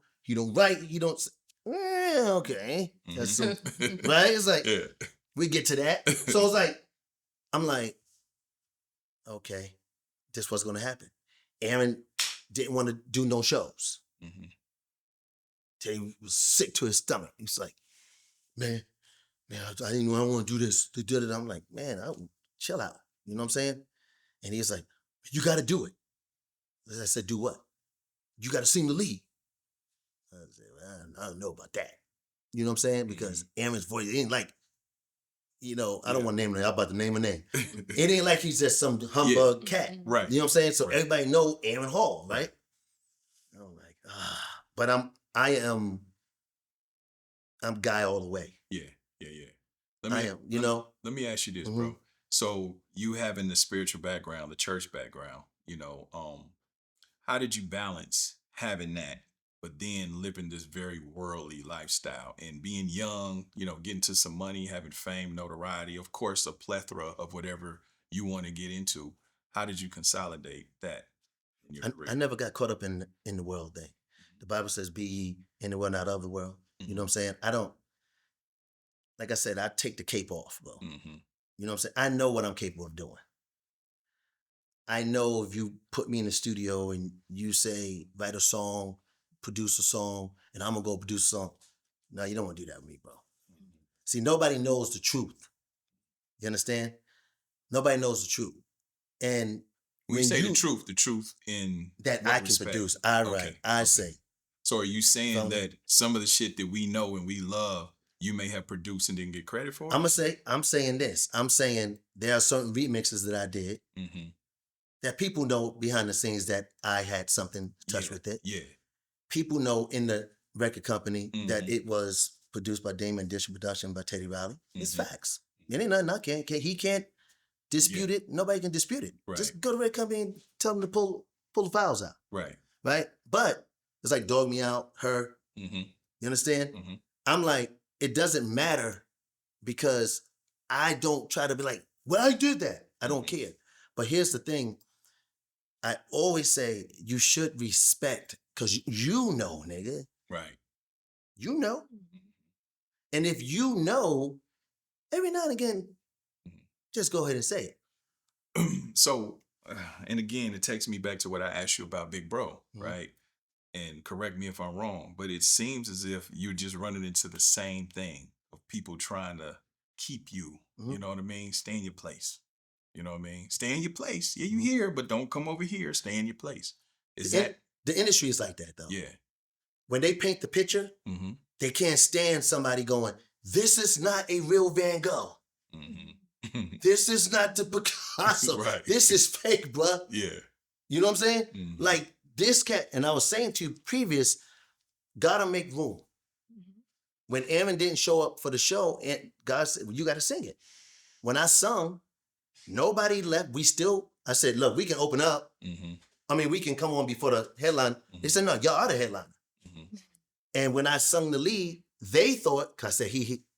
write. He don't. Okay. That's some, right? It's like, we get to that. So it's like, I'm like, okay, this what's going to happen. Aaron didn't want to do no shows. Teddy was sick to his stomach. He's like, man, I didn't know I want to do this. I'm like, man, chill out. You know what I'm saying? And he's like, you got to do it. I said, do what? You got to sing the lead. I said, well, I don't know about that. You know what I'm saying? Because Aaron's voice, it ain't like, I don't want to name him. I'm about to name a name. It ain't like he's just some humbug cat. Right. You know what I'm saying? So everybody know Aaron Hall, right? I'm like, but I'm guy all the way. Yeah. Let me ask you this, bro. So you having the spiritual background, the church background, how did you balance having that, but then living this very worldly lifestyle and being young, getting to some money, having fame, notoriety, of course, a plethora of whatever you want to get into. How did you consolidate that in your career? I never got caught up in the world thing. The Bible says, be ye in the world, not of the world. You know what I'm saying? I don't, like I said, I take the cape off, bro. You know what I'm saying? I know what I'm capable of doing. I know if you put me in the studio and you say, write a song, produce a song, and I'm going to go produce a song. No, you don't want to do that with me, bro. See, nobody knows the truth. You understand? Nobody knows the truth. And when you say the truth in that I can respect? produce, I write, I say. So are you saying that some of the shit that we know and we love, you may have produced and didn't get credit for? I'm saying this. I'm saying there are certain remixes that I did that people know behind the scenes that I had something to touch with it. Yeah. People know in the record company that it was produced by Damion Production by Teddy Riley. It's facts. It ain't nothing he can't dispute it. Nobody can dispute it. Right. Just go to the record company and tell them to pull the files out. Right. Right? But it's like Dog Me Out, Her. You understand? I'm like, it doesn't matter because I don't try to be like, well, I did that. I don't care. But here's the thing. I always say you should respect because you know, nigga. Right. You know. And if you know, every now and again, just go ahead and say it. So, and again, it takes me back to what I asked you about Big Bro, right? And correct me if I'm wrong, but it seems as if you're just running into the same thing of people trying to keep you, you know what I mean? Stay in your place. You know what I mean? Stay in your place. Yeah, you here, but don't come over here. Stay in your place. The industry is like that, though. Yeah. When they paint the picture, they can't stand somebody going, this is not a real Van Gogh. This is not the Picasso. Right. This is fake, bruh. Yeah. You know what I'm saying? Like this cat, and I was saying to you previous, gotta make room. When Aaron didn't show up for the show, and God said, well, you gotta sing it. When I sung, nobody left. I said, look, we can open up. I mean, we can come on before the headline. They said, no, y'all are the headliner. And when I sung the lead, they thought, cause I said,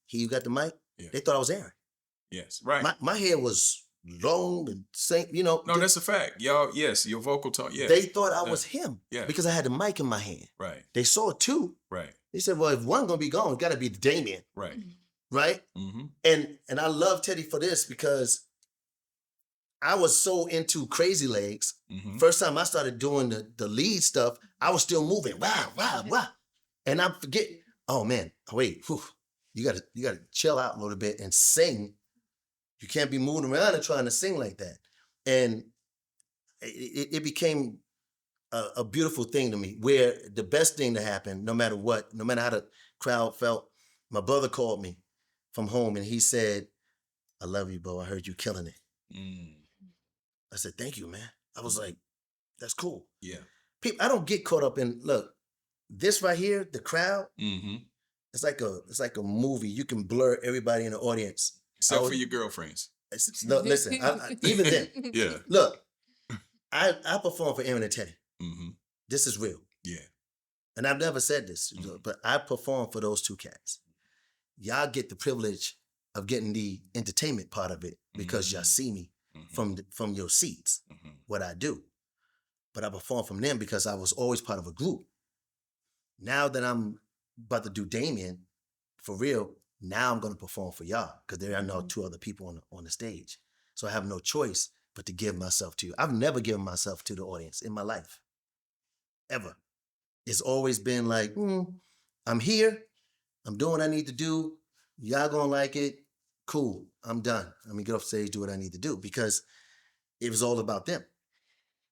he got the mic. Yeah. They thought I was Aaron. Yes, right. My hair was long and same, No, that's a fact. Y'all, yes, your vocal tone, yeah. They thought I was him. Yeah. Because I had the mic in my hand. Right. They saw it too. Right. They said, well, if one gonna be gone, it gotta be Damion. Right. Right? And I love Teddy for this because I was so into Crazy Legs. First time I started doing the lead stuff, I was still moving. Wow. And I forget, oh man, wait, you gotta chill out a little bit and sing. You can't be moving around and trying to sing like that. And it became a beautiful thing to me where the best thing to happen, no matter what, no matter how the crowd felt, my brother called me from home and he said, I love you, bro. I heard you killing it. I said, thank you, man. I was like, that's cool. Yeah. People, I don't get caught up in, look, this right here, the crowd, it's like a movie. You can blur everybody in the audience. Except for your girlfriends. No, listen, even then. Yeah. Look, I perform for Aaron and Teddy. This is real. Yeah. And I've never said this, but I perform for those two cats. Y'all get the privilege of getting the entertainment part of it because y'all see me from your seats, what I do. But I perform from them because I was always part of a group. Now that I'm about to do Damion, for real, now I'm going to perform for y'all because there are no two other people on the stage. So I have no choice but to give myself to you. I've never given myself to the audience in my life, ever. It's always been like, I'm here, I'm doing what I need to do, y'all gonna like it, cool, I'm done. Let me get off stage, do what I need to do because it was all about them.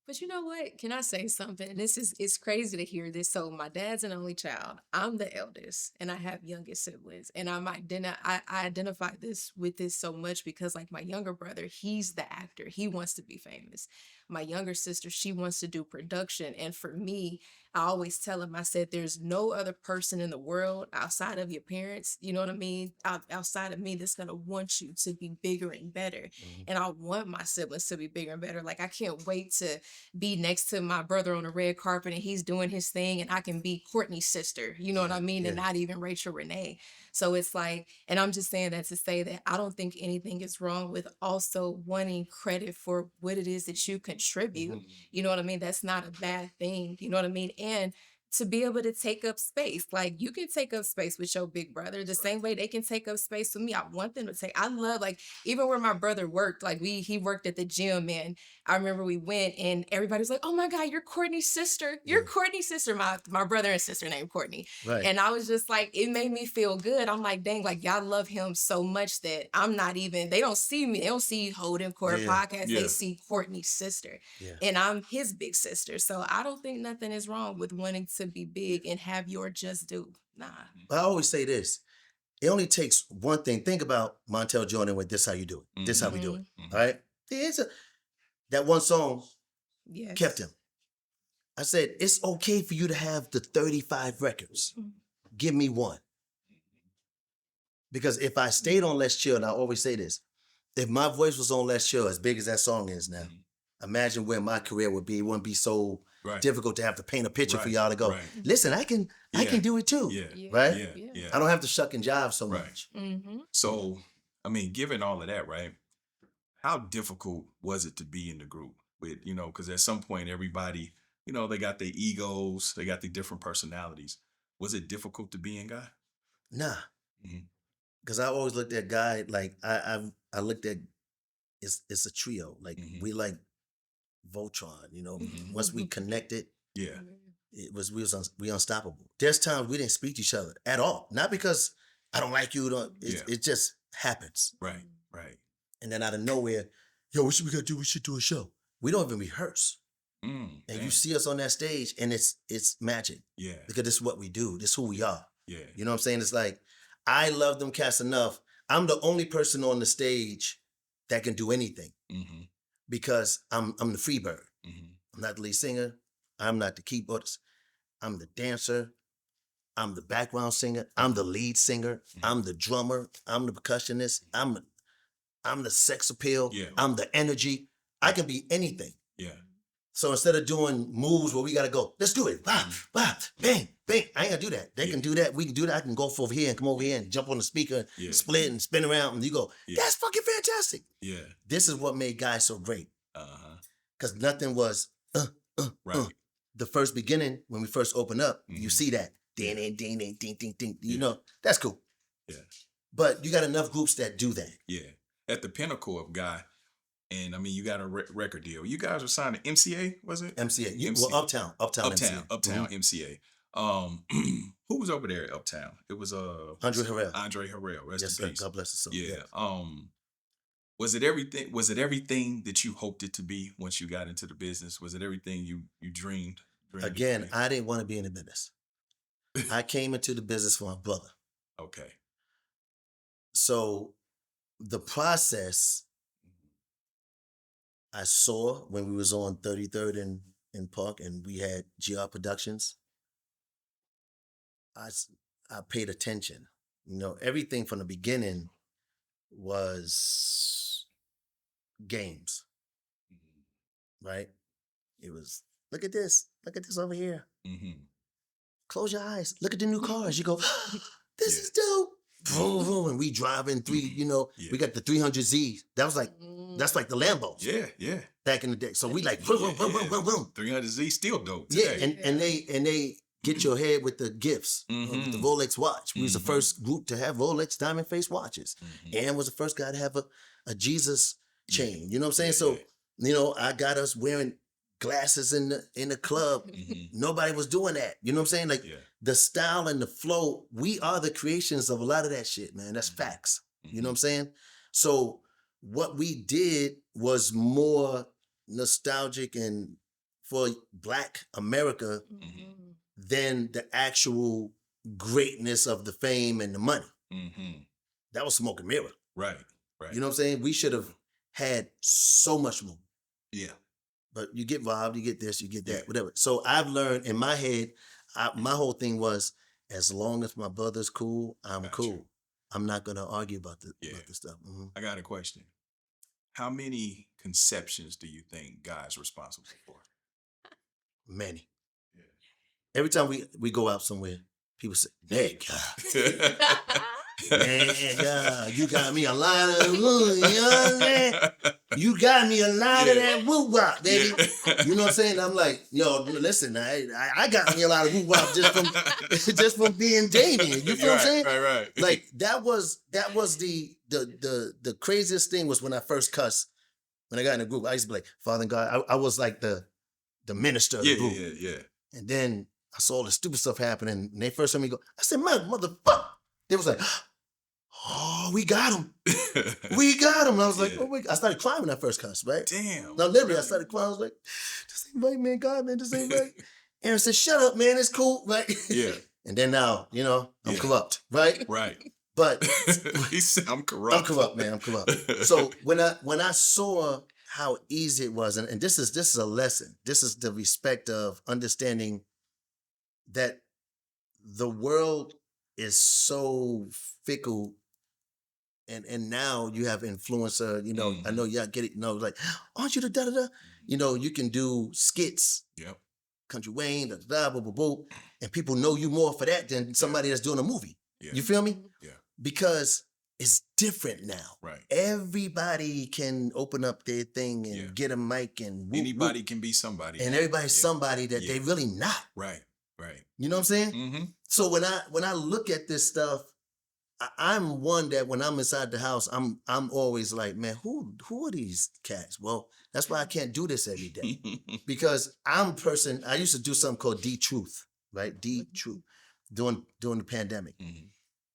But you know what? Can I say something? It's crazy to hear this. So my dad's an only child. I'm the eldest, and I have youngest siblings. And I identify this with this so much because like my younger brother, he's the actor. He wants to be famous. My younger sister, she wants to do production. And for me, I always tell him, I said, there's no other person in the world outside of your parents, you know what I mean? Outside of me that's going to want you to be bigger and better. And I want my siblings to be bigger and better. Like, I can't wait to be next to my brother on the red carpet and he's doing his thing and I can be Courtney's sister, you know what I mean? And not even Rachel Renee. So it's like, and I'm just saying that to say that I don't think anything is wrong with also wanting credit for what it is that you contribute. You know what I mean? That's not a bad thing. You know what I mean? And to be able to take up space, like you can take up space with your big brother the same way they can take up space with me. I want them to take. I love, like, even where my brother worked, like he worked at the gym, and I remember we went and everybody's like, "Oh my God, you're Courtney's sister. You're Courtney's sister." My brother and sister named Courtney, Right. and I was just like, it made me feel good. I'm like, dang, like y'all love him so much that I'm not even. They don't see me. They don't see Holdin Court Podcast. They see Courtney's sister, and I'm his big sister. So I don't think nothing is wrong with wanting to be big and have your just due. Nah. I always say this. It only takes one thing. Think about Montel Jordan with "This How You Do It." This how we do it. All right? That one song kept him. I said, it's okay for you to have the 35 records. Give me one. Because if I stayed on Let's Chill, and I always say this, if my voice was on Let's Chill, as big as that song is now, imagine where my career would be. It wouldn't be so difficult to have to paint a picture for y'all to go, listen, I can do it too. Right? I don't have to shuck and jive so much. So, I mean, given all of that, right, how difficult was it to be in the group with, because at some point everybody, they got their egos, they got their different personalities. Was it difficult to be in Guy? Nah. Because I always looked at Guy, like I looked at, it's a trio. Like we like Voltron, once we connected, we unstoppable. There's times we didn't speak to each other at all. Not because I don't like you, it just happens. Right. And then out of nowhere, yo, what should we gotta do? We should do a show. We don't even rehearse. And you see us on that stage and it's magic. Yeah. Because this is what we do. This is who we are. Yeah. You know what I'm saying? It's like, I love them cats enough. I'm the only person on the stage that can do anything. Because I'm the free bird. I'm not the lead singer. I'm not the keyboardist. I'm the dancer. I'm the background singer. I'm the lead singer. I'm the drummer. I'm the percussionist. I'm the sex appeal. I'm the energy. I can be anything. So instead of doing moves where we gotta go, let's do it. Bah, bah, bang, bang. I ain't gonna do that. They can do that. We can do that. I can go over here and come over here and jump on the speaker, split and spin around, and you go, that's fucking fantastic. This is what made Guy so great. Because nothing was the first beginning, when we first open up, you see that. Ding, ding, ding, ding, ding, ding, ding. That's cool. But you got enough groups that do that. At the pinnacle of Guy, and I mean, you got a record deal. You guys were signed to MCA, was it? MCA. Well, Uptown MCA. Uptown MCA. Who was over there at Uptown? It was Andre Harrell. Andre Harrell. Rest in peace. God bless his soul. Yeah. Was it everything that you hoped it to be once you got into the business? Was it everything you dreamed? Again, I didn't want to be in the business. I came into the business for my brother. Okay. So the process I saw when we was on 33rd and Park, and we had GR Productions. I paid attention. Everything from the beginning was games, right? It was, look at this over here. Close your eyes. Look at the new cars. You go, this is dope. Vroom, vroom, and we driving we got the 300Z. That's like the Lambos. Yeah. Back in the day. So we like, boom, boom, boom, boom, boom. 300Z still dope today. Yeah, and they get your head with the gifts, with the Rolex watch. We was the first group to have Rolex diamond face watches. And was the first guy to have a Jesus chain. You know what I'm saying? So, I got us wearing glasses in the club. Nobody was doing that. You know what I'm saying? Like the style and the flow, we are the creations of a lot of that shit, man. That's facts. You know what I'm saying? So what we did was more nostalgic and for Black America Mhm. than the actual greatness of the fame and the money. Mm-hmm. That was smoke and mirror. Right. Right. You know what I'm saying? We should have had so much more. Yeah. But you get robbed, you get this, you get that, Yeah. whatever. So I've learned in my head, my whole thing was, as long as my brother's cool, I'm Gotcha. cool. I'm not gonna argue about the stuff. I got a question. How many conceptions do you think God's responsible for? Many. Yeah. Every time we go out somewhere, people say, "Hey, God, man, God, you got me a lot of, you know what I'm saying? You got me a lot of that woo-wop, baby." Yeah. You know what I'm saying? I'm like, yo, listen, I got me a lot of woo-wop just from being Damion. You feel what I'm saying? Right. Like that was the craziest thing was when I first cussed. When I got in the group, I used to be like, "Father God," I was like the minister of the group. Yeah. And then I saw all the stupid stuff happening. And they first heard me go, I said, motherfucker. They was like, "Oh, we got him. We got him." And I was like, Yeah. "Oh, wait." I started crying when I first cussed, right? Damn. No, literally, I started crying. I was like, "This ain't right, man. God, man, this ain't right." Aaron said, "Shut up, man. It's cool." Right? Yeah. And then now, I'm Yeah. corrupt, right? Right. But He said, I'm corrupt. I'm corrupt, man. I'm corrupt. So when I saw how easy it was, and this is a lesson. This is the respect of understanding that the world is so fickle, and now you have influencer. I know y'all get it. Like, aren't you the da da da? You can do skits. Yep. Country Wayne, da da da, boo boo boo, and people know you more for that than somebody that's doing a movie. Yeah. You feel me? Yeah. Because it's different now. Right. Everybody can open up their thing and get a mic and whoop, anybody whoop, can be somebody. and everybody's somebody that they really not. Right. You know what I'm saying? Mm-hmm. So when I look at this stuff, I'm one that when I'm inside the house, I'm always like, man, who are these cats? Well, that's why I can't do this every day. Because I used to do something called D-Truth, right? D-Truth during the pandemic. Mm-hmm.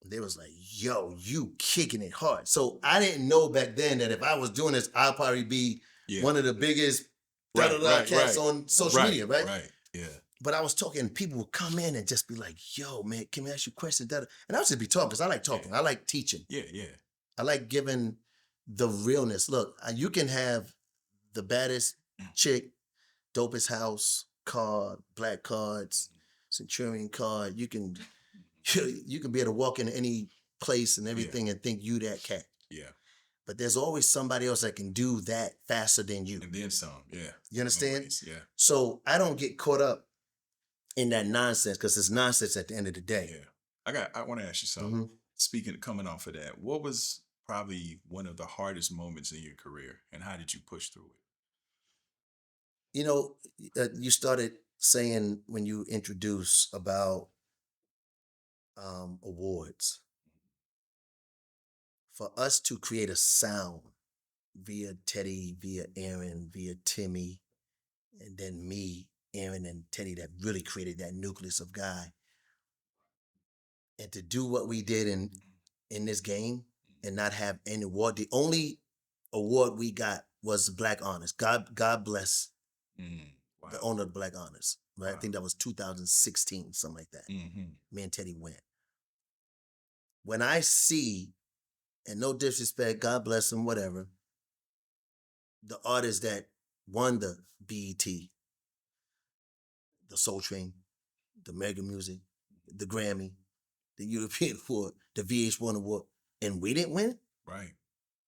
They was like, "Yo, you kicking it hard." So I didn't know back then that if I was doing this, I'd probably be one of the biggest cats on social media, right? Right, yeah. But I was talking, people would come in and just be like, "Yo, man, can we ask you a question?" And I would just be talking because I like talking. I like teaching. Yeah. I like giving the realness. Look, you can have the baddest chick, dopest house, car, black cards, Centurion card. You can be able to walk in any place and everything and think you that cat. Yeah. But there's always somebody else that can do that faster than you. And then some, yeah. You understand? Always, yeah. So I don't get caught up in that nonsense because it's nonsense at the end of the day. Yeah. I want to ask you something. Speaking, coming off of that, what was probably one of the hardest moments in your career and how did you push through it? You started saying when you introduce about awards. For us to create a sound via Teddy, via Aaron, via Timmy, and then me, Aaron, and Teddy that really created that nucleus of guy. And to do what we did in this game and not have any award. The only award we got was Black Honors. God bless the owner of Black Honors. Right? Wow. I think that was 2016, something like that. Me and Teddy went. When I see, and no disrespect, God bless him, whatever, the artists that won the BET, the Soul Train, the Mega Music, the Grammy, the European Award, the VH1 Award, and we didn't win? Right.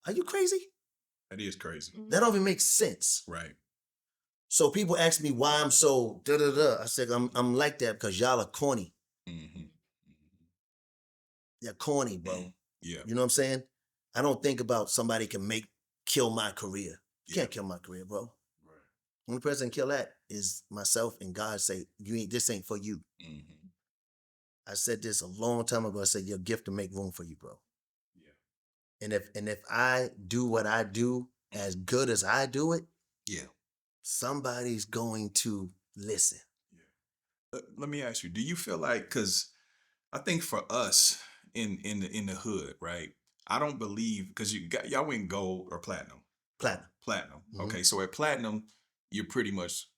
Are you crazy? That is crazy. That don't even make sense. Right. So people ask me why I'm so da-da-da. I said, I'm like that because y'all are corny. You're corny, bro. Yeah. You know what I'm saying? I don't think about somebody can kill my career. You can't kill my career, bro. Right. Only person can kill that is myself and God say, this ain't for you. I said this a long time ago. I said, your gift to make room for you, bro. Yeah. And if I do what I do as good as I do it, somebody's going to listen. Yeah. Let me ask you, do you feel like, because I think for us in the hood, right? I don't believe, because y'all went gold or platinum. Platinum. Okay, so at platinum, you're pretty much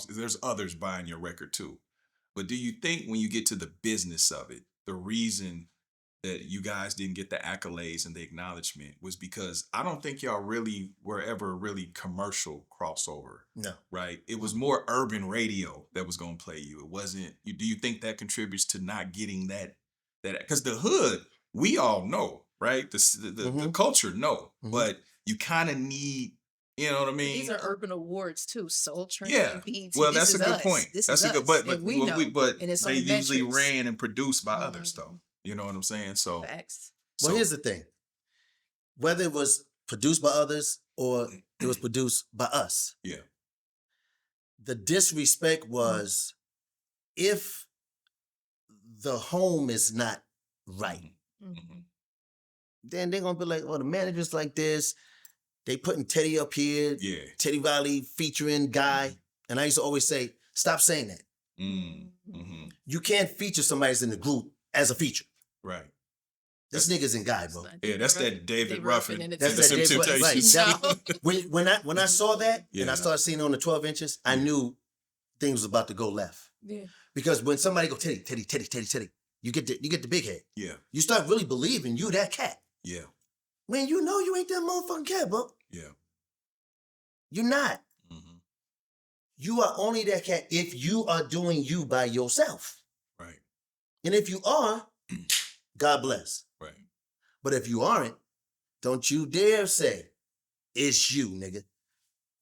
there's others buying your record too. But do you think when you get to the business of it, the reason that you guys didn't get the accolades and the acknowledgement was because I don't think y'all really were ever really commercial crossover. No. Right? It was more urban radio that was going to play you. It wasn't, do you think that contributes to not getting that, because the hood, we all know, right? The culture, no. But you kind of need, you know what I mean? These are urban awards too. Soul Train, Yeah. BET. Well, This that's a is good us. point. This That's is a good, us, but and we know, and it's they on usually metrics. ran and produced by others though. You know what I'm saying? So, Facts. Well, here's the thing. Whether it was produced by others or it was produced by us, yeah, the disrespect was if the home is not right, Mhm. then they're gonna be like, "Oh, the manager's like this. They putting Teddy up here, yeah. Teddy Riley featuring Guy." And I used to always say, "Stop saying that. Mm-hmm. You can't feature somebody that's in the group as a feature. Right. This nigga's in Guy, bro." Yeah, that's that David Ruffin. That's that David Ruffin. Right. Temptations. When I saw that and Yeah. I started seeing it on the 12 inches, I knew things was about to go left. Yeah. Because when somebody go Teddy, you get the big head. Yeah, You start really believing you that cat. yeah, When you know you ain't that motherfucking cat, bro. yeah. You're not. Mm-hmm. You are only that cat if you are doing you by yourself. Right, And if you are, God bless. right. But if you aren't, don't you dare say, it's you, nigga.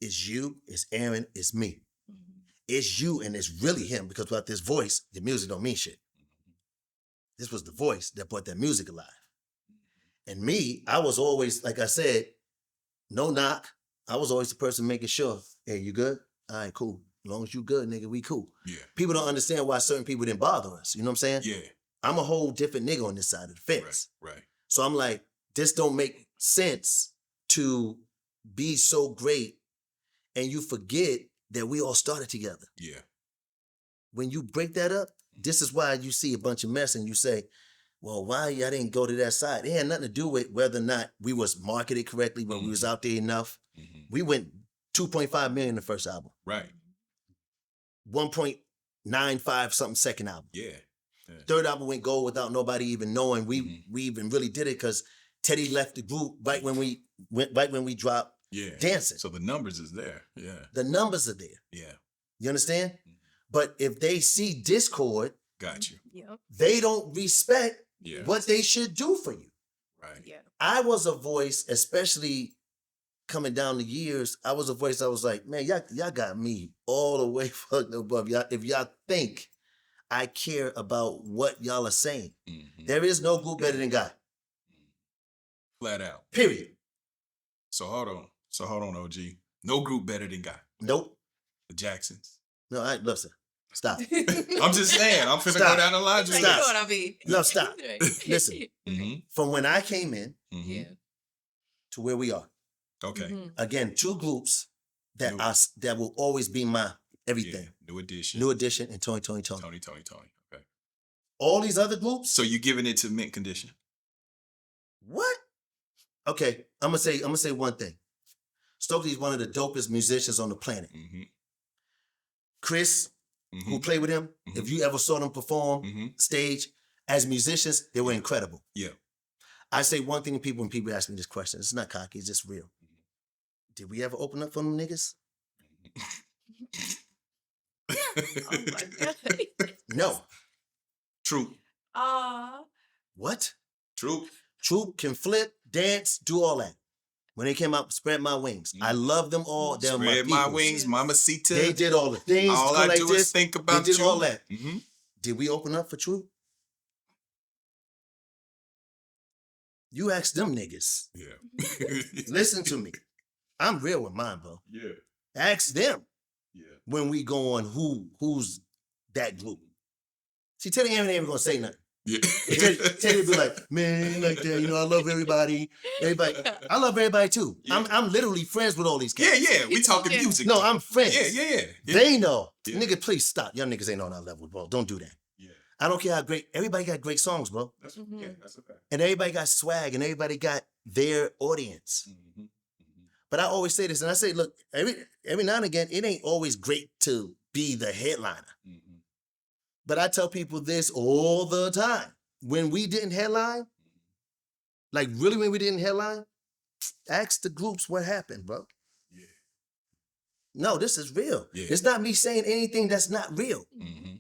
It's you, it's Aaron, it's me. It's you and it's really him, because without this voice, the music don't mean shit. This was the voice that brought that music alive. And me, I was always, like I said, no knock. I was always the person making sure, hey, you good? All right, cool. As long as you good, nigga, we cool. Yeah, People don't understand why certain people didn't bother us. You know what I'm saying? yeah. I'm a whole different nigga on this side of the fence. Right. So I'm like, this don't make sense to be so great and you forget that we all started together. Yeah, When you break that up, this is why you see a bunch of mess and you say, well, why y'all didn't go to that side? It had nothing to do with whether or not we was marketed correctly, when we was out there enough. We went 2.5 million the first album. right. 1.95 something second album. Yeah. Third album went gold without nobody even knowing we even really did it, because Teddy left the group right when we dropped Yeah. Dancing. So the numbers is there. Yeah. The numbers are there. Yeah. You understand? But if they see Discord, Got you. Yep. they don't respect Yeah. what they should do for you. Right. Yeah. I was a voice, especially coming down the years, I was a voice. I was like, man, y'all got me all the way fucked above. Y'all, if y'all think I care about what y'all are saying, there is no group better than Guy. Flat out. Period. So hold on, OG. No group better than Guy. Nope. The Jacksons. No, listen. Stop. I'm just saying. I'm finna Stop. go down the line. Like, you Stop. know what I mean? No, stop. Right. Listen. From when I came in Yeah. to where we are, Okay. Mhm. again, two groups that will always be my everything. Yeah. New Edition. New Edition and Tony. Tony. Okay. All these other groups. So you giving it to mint condition? What? Okay, I'm gonna say one thing. Stokely's one of the dopest musicians on the planet. Chris, who played with him, if you ever saw them perform stage as musicians, they were incredible. Yeah. I say one thing to people when people ask me this question. It's not cocky, it's just real. Did we ever open up for them niggas? Oh my God. No. True. What? True. Troop can flip, dance, do all that. When they came out, Spread My Wings. I love them all. They're Spread my my peoples. wings, Mamacita. They did all the things. All go I like do this. is think about They did you. all that. Did we open up for Troop? You ask them niggas. Yeah. Listen to me. I'm real with mine, bro. Yeah. Ask them Yeah. when we go on who's that group. See, Teddy ain't even gonna say nothing. Yeah. Teddy be like, man, like that, I love everybody. I love everybody too. Yeah. I'm literally friends with all these guys. Yeah. We talking Yeah. music. No, I'm friends. Yeah. They know. Yeah. Nigga, please stop. Y'all niggas ain't on our level, bro. Don't do that. Yeah. I don't care how great. Everybody got great songs, bro. That's Mhm. that's okay. And everybody got swag and everybody got their audience. But But I always say this, and I say, look, every now and again, it ain't always great to be the headliner. Mm-hmm. But I tell people this all the time. When we didn't headline, like really when we didn't headline, ask the groups what happened, bro. Yeah. No, this is real. Yeah. It's not me saying anything that's not real. Mm-hmm.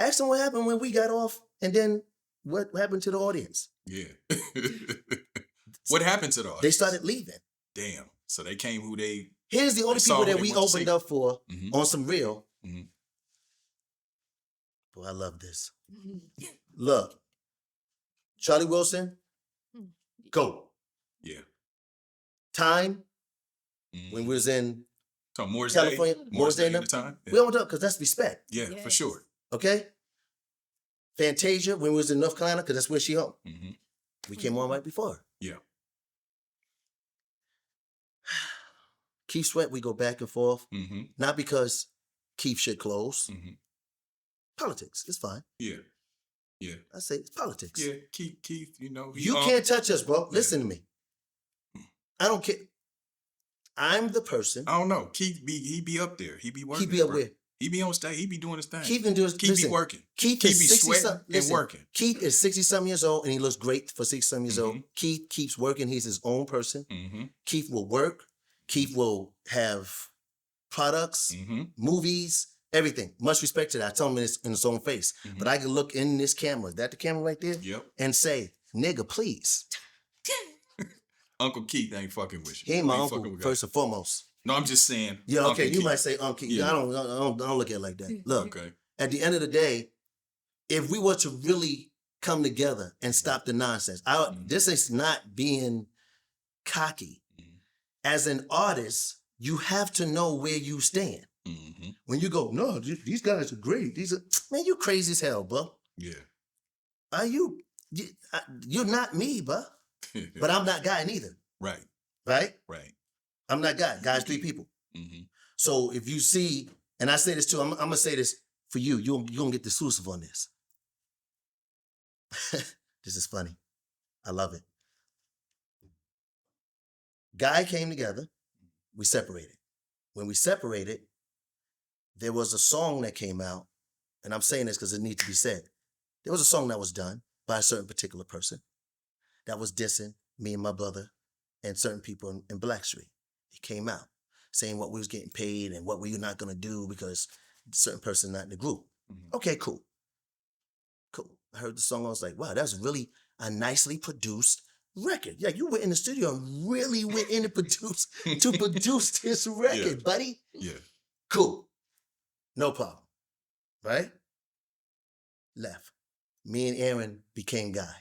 Ask them what happened when we got off, and then what happened to the audience. Yeah. What happened to the audience? They started leaving. Damn. So they came who they... Here's the only They saw people who that they we want to opened see. up for Mhm. on some real. Mhm. Boy, I love this. Look, Charlie Wilson, go. Yeah. Time, Mhm. when we was in So Moore's California, Day. Moore's Day, at the time. we opened up because that's respect, Yeah, for Yes. sure. okay? Fantasia, when we was in North Carolina, because that's where she home. Mm-hmm. We came on right before her. Yeah. Keith Sweat, we go back and forth, Mm-hmm. not because Keith should close. Mm-hmm. Politics, it's fine. Yeah. Yeah. I say it's politics. Yeah. Keith, you know. You can't touch us, bro. Yeah. Listen to me. I don't care. I'm the person. I don't know. Keith he be up there. He be working. Keith be up bro. where? He be on stage. He be doing his thing. Keith been doing. Keith listen, be working. Keith Keith is be 60 sweating and working. Keith is 60-something years old, and he looks great for 60-something years old. Mhm. Keith keeps working. He's his own person. Mm-hmm. Keith will work. Keith will have products, Mm-hmm. movies, everything. Much respect to that. I tell him this in his own face. Mhm. But I can look in this camera, that the camera right there, Yep. and say, nigga, please. Uncle Keith ain't fucking with you. He ain't my Ain't uncle, fucking with first and foremost. No, I'm just saying. Yeah, okay, Uncle you Keith. might say Uncle. Yeah. I don't look at it like that. Look, Okay. at the end of the day, if we were to really come together and stop the nonsense, Mhm. this is not being cocky. Mhm. As an artist, you have to know where you stand. Mm-hmm. When you go, no, these guys are great. Man, you crazy as hell, bro. Yeah. Are you? You're not me, bro. But I'm not guy neither, right. right? Right. I'm not guy. Guy's three people. Mm-hmm. So if you see, and I say this too, I'm gonna say this for you. You're gonna get the exclusive on this. This is funny. I love it. Guy came together. We separated. When we separated, there was a song that came out, and I'm saying this because it needs to be said. There was a song that was done by a certain particular person that was dissing me and my brother and certain people in Blackstreet. It came out saying what we was getting paid and what we were not going to do because a certain person not in the group. Mm-hmm. Okay, cool. Cool. I heard the song. I was like, wow, that's really a nicely produced record. Yeah, you were in the studio and really went in to produce this record, buddy. Yeah. Cool. No problem. Right? Left. Me and Aaron became Guy.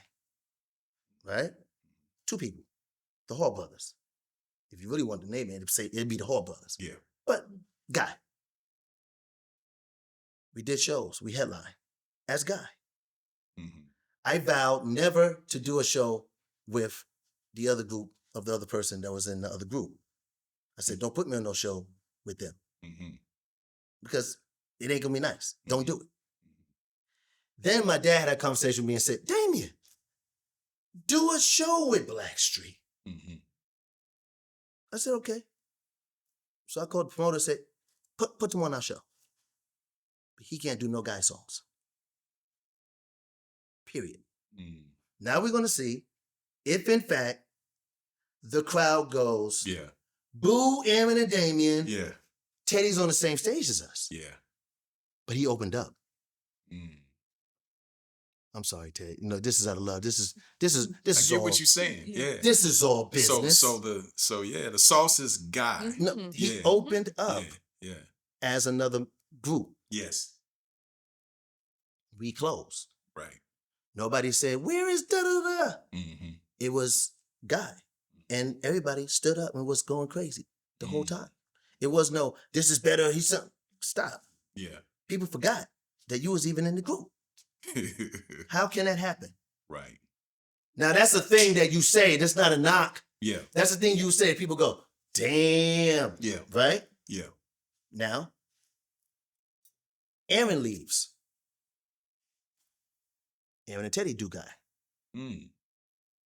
Right? Two people. The Hall brothers. If you really want to name it, it'd be the Hall brothers. Yeah. But Guy. We did shows. We headline as Guy. Mm-hmm. I vowed never to do a show with the other group of the other person that was in the other group. I said, don't put me on no show with them Mm-hmm. because it ain't gonna be nice. Don't do it. Then my dad had a conversation with me and said, Damion, do a show with Blackstreet. Mm-hmm. I said, okay. So I called the promoter and said, put them on our show. But he can't do no Guy songs. Period. Mm-hmm. Now we're gonna see if in fact the crowd goes, Yeah. boo Aaron and Damion. Yeah. Teddy's on the same stage as us. Yeah. But he opened up. Mm. I'm sorry, Ted. No, this is out of love. This is I get all, what you're saying. Yeah. this is all business. The sauce is Guy. No, he Yeah. opened up Yeah. Yeah. as another group. Yes. We closed. Right. Nobody said, where is da-da-da? Mm-hmm. It was Guy. And everybody stood up and was going crazy the whole time. It was no, this is better. He's something. Stop. Yeah. People forgot that you was even in the group. How can that happen? Right. Now, that's the thing that you say. That's not a knock. Yeah. That's the thing you say. People go, damn. Yeah. Right? Yeah. Now, Aaron leaves. Aaron and Teddy do Guy. Mm.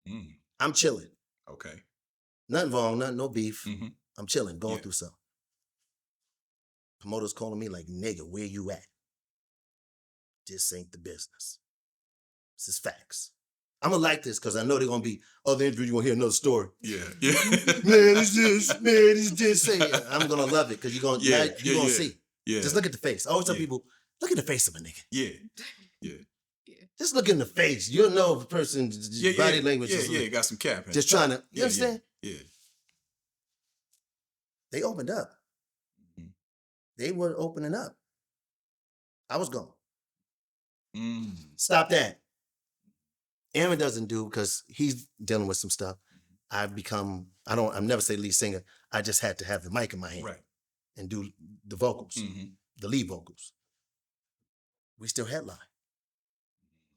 Mm. I'm chilling. Okay. Nothing wrong, no beef. Mm-hmm. I'm chilling, going Yeah. through something. Promoters calling me like, nigga, where you at? This ain't the business. This is facts. I'm gonna like this because I know they're gonna be other interviews. You're gonna hear another story. Yeah. Man, it's this. Man, it's this. Say it. I'm gonna love it because you're gonna see. Yeah. Just look at the face. I always tell Yeah. people, look at the face of a nigga. Yeah. Yeah. Just look in the face. You'll know if a person's body language is Yeah, got some cap in it. just trying to. You understand? Yeah. They opened up. Mhm. They were opening up. I was gone. Mm. Stop that. Aaron doesn't do because he's dealing with some stuff. I've never say lead singer. I just had to have the mic in my hand Right. and do the vocals, Mm-hmm. the lead vocals. We still headline.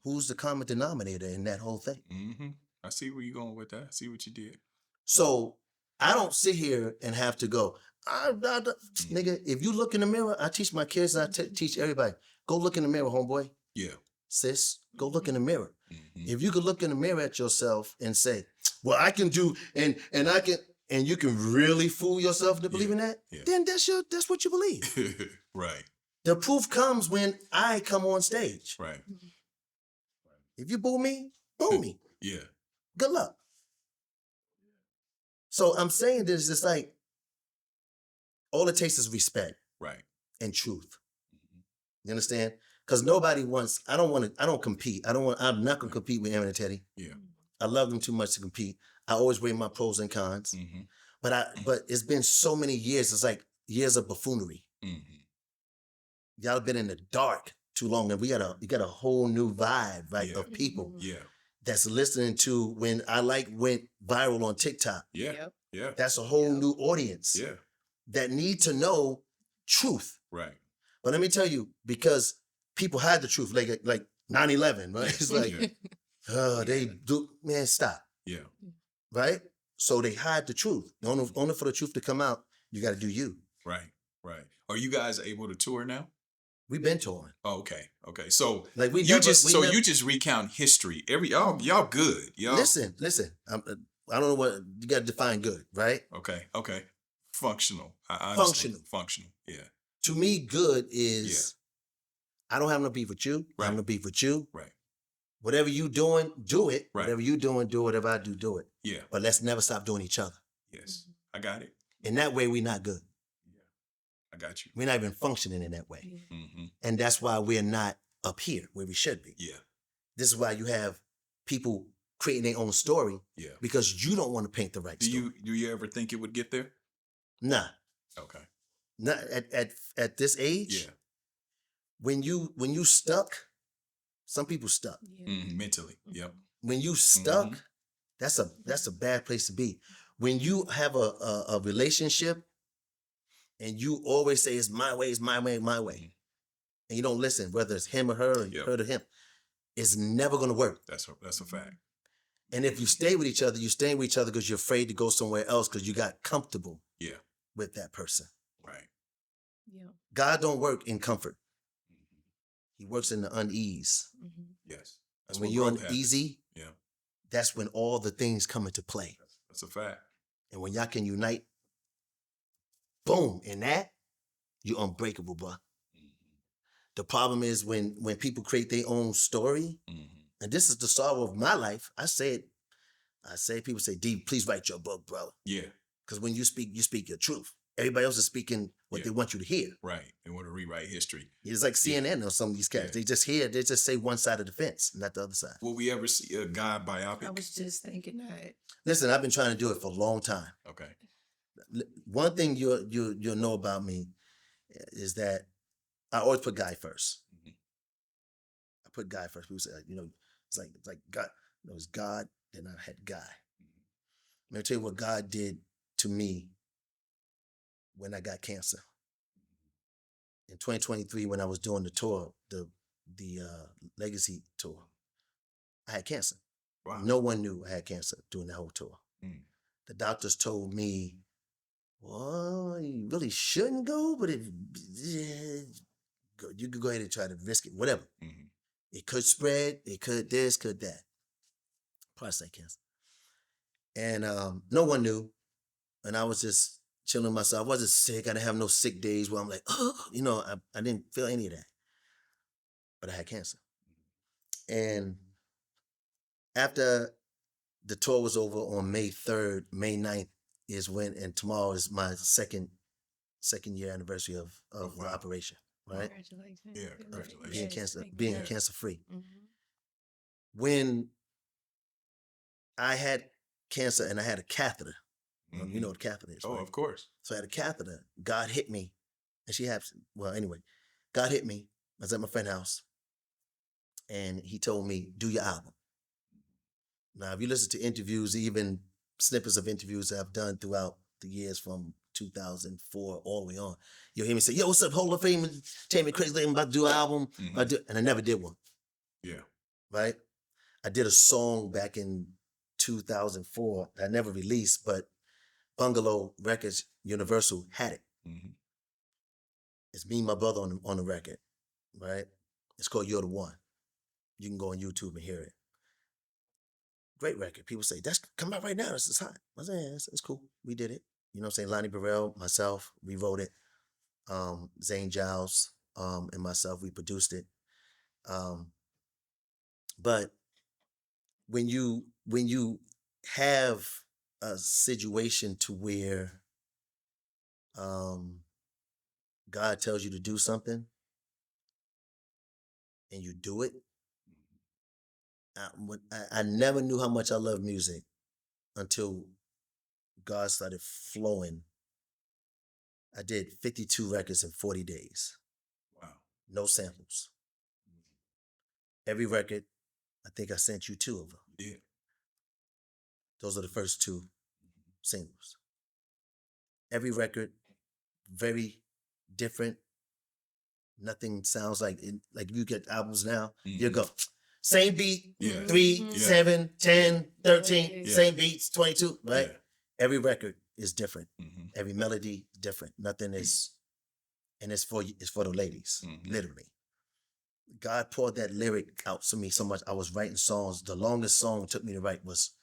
Who's the common denominator in that whole thing? Mm-hmm. I see where you're going with that. I see what you did. So I don't sit here and have to go, nigga, if you look in the mirror, I teach my kids, I teach everybody, go look in the mirror, homeboy. Yeah. Sis, go look in the mirror. Mm-hmm. If you could look in the mirror at yourself and say, well, I can do, and I can, and you can really fool yourself into believing that, then that's what you believe. Right. The proof comes when I come on stage. Right. If you boo me, boo me. Yeah. Good luck. So I'm saying this, it's like, all it takes is respect Right. and truth. Mm-hmm. You understand? Because nobody wants, I don't compete. I'm not going to compete with Aaron and Teddy. Yeah. I love them too much to compete. I always weigh my pros and cons. Mm-hmm. But it's been so many years. It's like years of buffoonery. Mm-hmm. Y'all been in the dark too long, and we got a whole new vibe, right, Yeah. of people Yeah. that's listening to when I went viral on TikTok. Yeah. Yep. Yeah. That's a whole new audience Yeah. that need to know truth. Right. But let me tell you, because people hide the truth, like 9/11, right? It's like, Yeah. they do, man, stop, Yeah. right? So they hide the truth. Only for the truth to come out, you got to do you. Right. Right. Are you guys able to tour now? We've been touring. Oh, okay. Okay. So Like we you never, just we so never, you just recount history. Y'all good. Y'all listen. I don't know what you got to define good, right? Okay. Okay. Functional. I Functional. understand. Functional. Yeah. To me, good is I don't have no beef with you. I have Right. no beef with you. Right. Whatever you doing, do it. Right. Whatever you doing, do whatever I do it. Yeah. But let's never stop doing each other. Yes. I got it. In that way, we're not good. Yeah. I got you. We're not even functioning in that way. Mm-hmm. And that's why we're not up here where we should be. Yeah. This is why you have people creating their own story Yeah. because you don't want to paint the right Do story. you ever think it would get there? Nah. Okay. Not at this age. Yeah. When you stuck, some people stuck. Mm, mentally. Yep. When you stuck, Mhm. that's a bad place to be. When you have a relationship and you always say it's my way, my way, and you don't listen, whether it's him or her or Yep. her to him, it's never gonna work. That's a fact. And if you stay with each other, you're staying with each other because you're afraid to go somewhere else because you got comfortable Yeah. with that person. Right. Yeah. God don't work in comfort. He works in the unease. Yes. And when you're growth happens. uneasy, Yeah. that's when all the things come into play. That's a fact. And when y'all can unite, boom, in that, you're unbreakable, bro. The problem is when people create their own story, Mm-hmm. and this is the sorrow of my life. I say, people say, D, please write your book, bro. Yeah. Because when you speak your truth. Everybody else is speaking what Yeah. they want you to hear. Right. They want to rewrite history. It's like CNN or some of these cats. Yeah. They just say one side of the fence, not the other side. Will we ever see a God biopic? I was just thinking that. Listen, I've been trying to do it for a long time. Okay. One thing you'll know about me is that I always put Guy first. Mhm. I put Guy first. People say, it's like God. It was God, then I had Guy. Let me tell you what God did to me when I got cancer. In 2023, when I was doing the tour, the Legacy tour, I had cancer. Wow. No one knew I had cancer during the whole tour. Mm. The doctors told me, well, you really shouldn't go, but you could go ahead and try to risk it, whatever. Mm-hmm. It could spread, it could this, could that. Prostate cancer. And no one knew. And I was just chilling myself. I wasn't sick. I didn't have no sick days where I'm like, oh, I didn't feel any of that. But I had cancer. And after the tour was over on May 3rd, May 9th is when, and tomorrow is my second year anniversary of the operation, right? Congratulations. Yeah, congratulations. Being Yes. cancer free. Mhm. When I had cancer and I had a catheter, you know what a catheter is, Oh, right? of course. So I had a catheter. God hit me, and God hit me. I was at my friend's house, and he told me, do your album. Now, if you listen to interviews, even snippets of interviews that I've done throughout the years from 2004 all the way on, you'll hear me say, yo, what's up, Hall of Fame? Tell me crazy, I'm about to do an album. And I never did one. Yeah. Right? I did a song back in 2004 that I never released, but Bungalow Records, Universal had it. It's me and my brother on the record, right? It's called You're the One. You can go on YouTube and hear it. Great record. People say, that's come out right now. This is hot. I said, yeah, it's cool. We did it. You know what I'm saying? Lonnie Burrell, myself, we wrote it. Zane Giles and myself, we produced it. But when you have a situation to where God tells you to do something and you do it, I never knew how much I love music until God started flowing. I did 52 records in 40 days. Wow. No samples. Every record, I think I sent you 2 of them. Yeah. Those are the first 2 singles. Every record, very different. Nothing sounds like it. Like you get albums now, you go, same beat, 3, 7, 10, 13, same beats, 22, right? Yeah. Every record is different. Every melody different. Nothing is, and it's for the ladies, literally. God poured that lyric out to me so much. I was writing songs. The longest song it took me to write was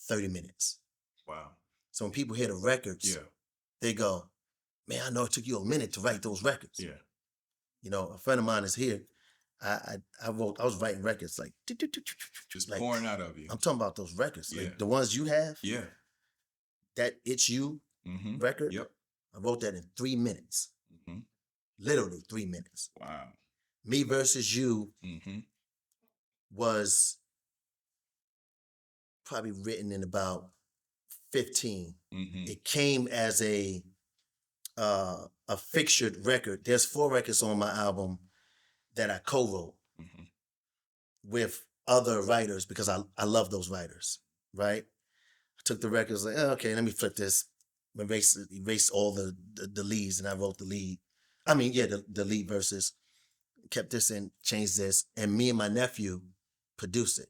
30 minutes. Wow. So when people hear the records, they go, man, I know it took you a minute to write those records. Yeah. You know, a friend of mine is here. I was writing records like just like, pouring out of you. I'm talking about those records, like the ones you have. Yeah. That It's You record. Yep. I wrote that in 3 minutes. Literally 3 minutes. Wow. Me Versus You was probably written in about 15. It came as a fixtured record. There's 4 records on my album that I co-wrote with other writers because I love those writers, right? I took the records like, oh, okay, let me flip this, erase all the leads, and I wrote the lead. I mean, yeah, the lead verses, kept this in, changed this, and me and my nephew produced it.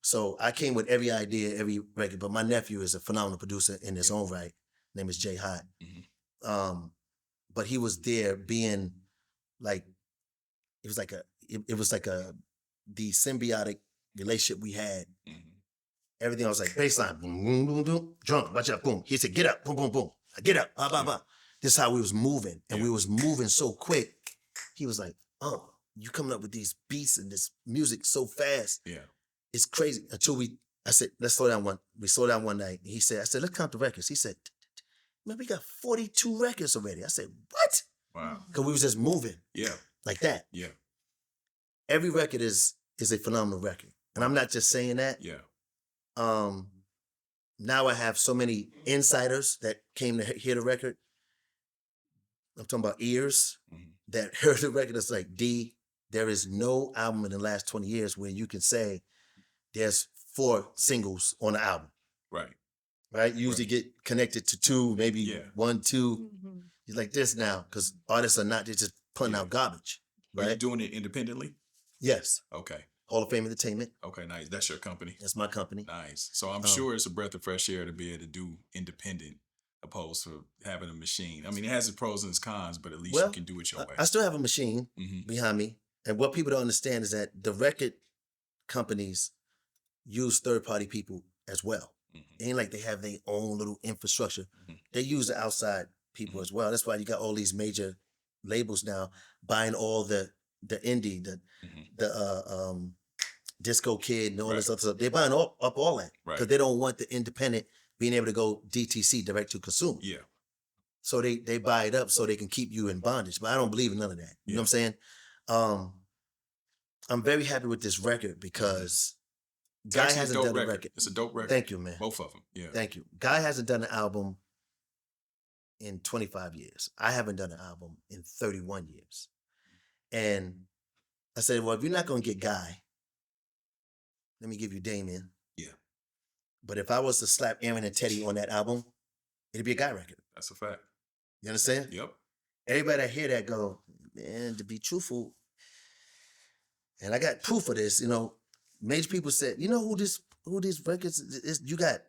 So I came with every idea, every record, but my nephew is a phenomenal producer in his own right. His name is Jay Hott. But he was there being like, it was like the symbiotic relationship we had. Everything I was like, bass line, boom, boom, boom, boom, drunk, watch out, boom. He said, get up, boom, boom, boom. Get up, blah, blah, blah. This is how we was moving. And we was moving so quick. He was like, oh, you coming up with these beats and this music so fast. Yeah. It's crazy. Until I said, let's slow down we slowed down one night. I said, let's count the records. He said, man, we got 42 records already. I said, what? Wow. Because we was just moving. Yeah. Like that. Yeah. Every record is a phenomenal record. And I'm not just saying that. Yeah. Now I have so many insiders that came to hear the record. I'm talking about ears that heard the record. It's like, D, there is no album in the last 20 years where you can say there's 4 singles on the album. Right. Right? You usually get connected to 2, maybe 1, 2. You're like this now, because artists are not, they're just putting out garbage. Right? Are you doing it independently? Yes. Okay. Hall of Fame Entertainment. Okay, nice. That's your company? That's my company. Nice. So I'm sure it's a breath of fresh air to be able to do independent opposed to having a machine. I mean, it has its pros and its cons, but at least you can do it your way. I still have a machine behind me. And what people don't understand is that the record companies use third-party people as well. It ain't like they have their own little infrastructure. They use the outside people as well. That's why you got all these major labels now buying all the indie, the Disco Kid and all this other stuff. They're buying up all that because they don't want the independent being able to go DTC, direct to consumer. Yeah. So they buy it up so they can keep you in bondage. But I don't believe in none of that. You know what I'm saying? I'm very happy with this record because Guy hasn't done a record. It's a dope record. Thank you, man. Both of them. Yeah. Thank you. Guy hasn't done an album in 25 years. I haven't done an album in 31 years. And I said, well, if you're not going to get Guy, let me give you Damion. Yeah. But if I was to slap Aaron and Teddy on that album, it'd be a Guy record. That's a fact. You understand? Yep. Everybody that hear that go, man, to be truthful, and I got proof of this, major people said, you know who these records is? You got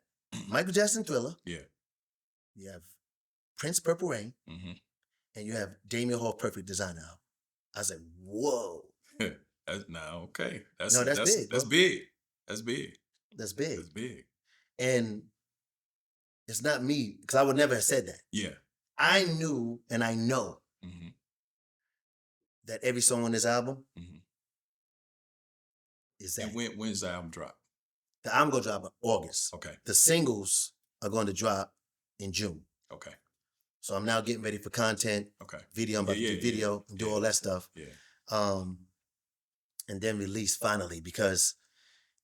Michael Jackson Thriller. Yeah. You have Prince Purple Rain. Mm-hmm. And you have Damion Hall Perfect Design album. I said, whoa. That's big. That's big. big. That's big. That's big. That's big. And it's not me, because I would never have said that. Yeah. I knew and I know that every song on this album is that. And when's the album drop? The album going to drop in August. Okay. The singles are going to drop in June. Okay. So I'm now getting ready for content. Okay. Video. I'm about to do video and do all that stuff. Yeah. And then release finally because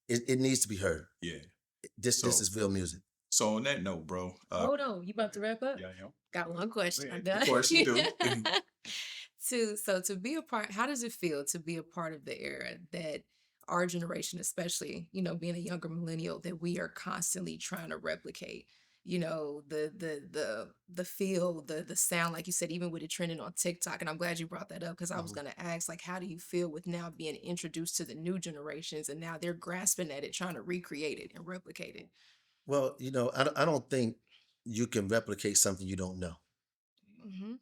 it needs to be heard. Yeah. This is real music. So on that note, bro. Hold on. You about to wrap up? Yeah, I am. Got one question. Yeah, I'm done. of course you do. To be a part, how does it feel to be a part of the era that our generation, especially, being a younger millennial, that we are constantly trying to replicate? The feel, the sound, like you said, even with it trending on TikTok. And I'm glad you brought that up because I was gonna ask, like, how do you feel with now being introduced to the new generations and now they're grasping at it, trying to recreate it and replicate it? Well, I don't think you can replicate something you don't know. Mm-hmm.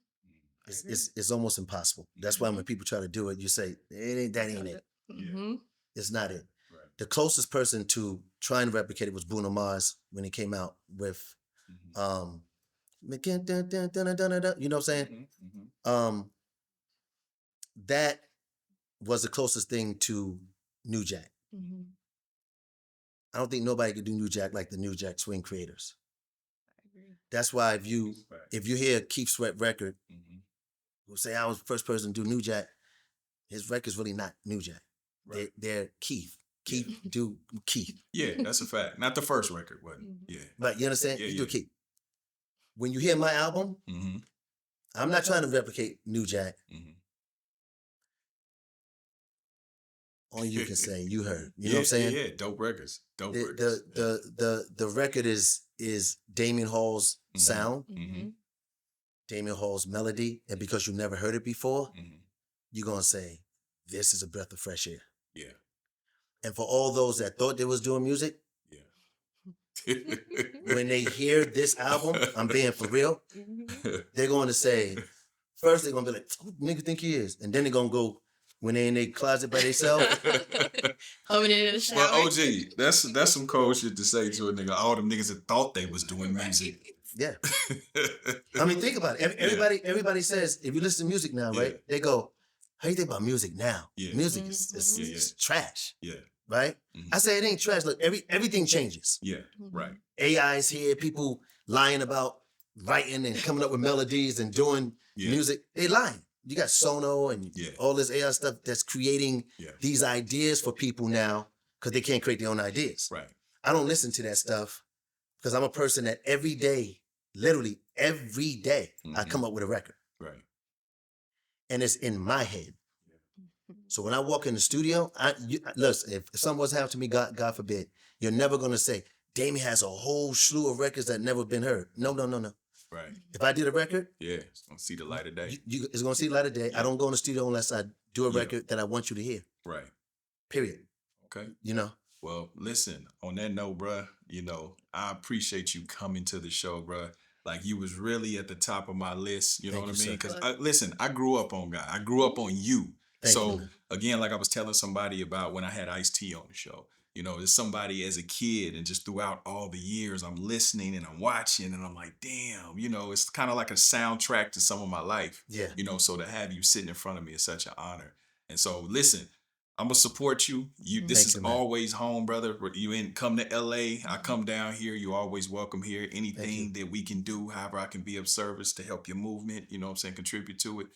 It's almost impossible. That's why when people try to do it, you say, ain't it. Mm-hmm. It's not it. Right. The closest person to trying to replicate it was Bruno Mars when he came out with you know what I'm saying? That was the closest thing to New Jack. Mm-hmm. I don't think nobody could do New Jack like the New Jack Swing creators. I agree. That's why if you hear Keith Sweat record, who say I was the first person to do New Jack, his record's really not New Jack. Right. They're Keith. Keith do Keith. Yeah, that's a fact. Not the first record, but yeah. But you understand? Yeah, you do Keith. When you hear my album, I'm not trying to replicate New Jack. Only you can say you heard. You know what I'm saying? Yeah, dope records. The record is Damion Hall's sound, Damion Hall's melody, and because you never heard it before, you're gonna say, this is a breath of fresh air. Yeah. And for all those that thought they was doing music, when they hear this album, I'm being for real, they're going to say, first they're going to be like, who nigga think he is? And then they're going to go, when they in their closet by themselves. Coming in the shower. Well, OG, that's some cold shit to say to a nigga. All them niggas that thought they was doing music. Yeah. I mean, think about it. Everybody says, if you listen to music now, right? They go, how you think about music now? Yeah. Music is trash. Yeah. Right? I say it ain't trash. Look, everything changes. Yeah, right. AI's here, people lying about writing and coming up with melodies and doing music. They lying. You got Sono and all this AI stuff that's creating these ideas for people now because they can't create their own ideas. Right. I don't listen to that stuff because I'm a person that every day, literally every day, I come up with a record. Right. And it's in my head. So when I walk in the studio, listen, if something was happening to me, God forbid, you're never going to say, Damion has a whole slew of records that never been heard. No. Right. If I did a record, it's going to see the light of day. It's going to see the light of day. I don't go in the studio unless I do a record that I want you to hear. Right. Period. Okay. Well, listen, on that note, bruh, I appreciate you coming to the show, bruh. Like, you was really at the top of my list, you know what I mean? Because, listen, I grew up on God. I grew up on you. Again, like I was telling somebody about when I had Ice-T on the show, You know, there's somebody as a kid and just throughout all the years, I'm listening and I'm watching and I'm like, damn, you know, it's kind of like a soundtrack to some of my life. Yeah. You know, so to have you sitting in front of me is such an honor. And so listen, I'm gonna support you. This Thank is you, man. always home, brother. You come to LA, I come down here. You're always welcome here. Anything that we can do, however I can be of service to help your movement, you know what I'm saying, contribute to it.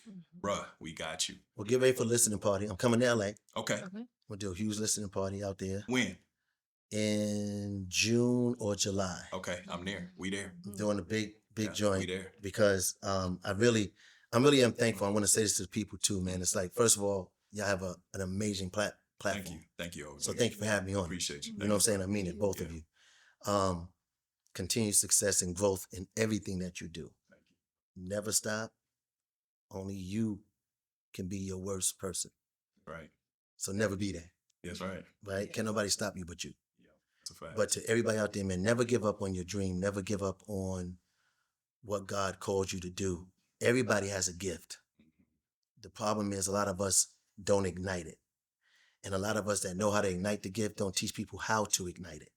Bruh, we got you. Well, get ready for listening party. I'm coming to LA. Okay. We'll do a huge listening party out there When? in June or July. Okay, I'm there. We there. I'm doing a big Yeah, joint we there. because I really am thankful. I want to say this to the people too, man. It's like, first of all, y'all have an amazing platform. Thank you, OG. So thank you for having me on. Appreciate you. You know what I'm saying? I mean it, both of you. Continued success and growth in everything that you do. Never stop. Only you can be your worst person. Right. So never be that. That's right. Right? Can't nobody stop you but you. Yeah, that's a fact. But to everybody out there, man, never give up on your dream. Never give up on what God called you to do. Everybody has a gift. The problem is a lot of us don't ignite it. And a lot of us that know how to ignite the gift don't teach people how to ignite it.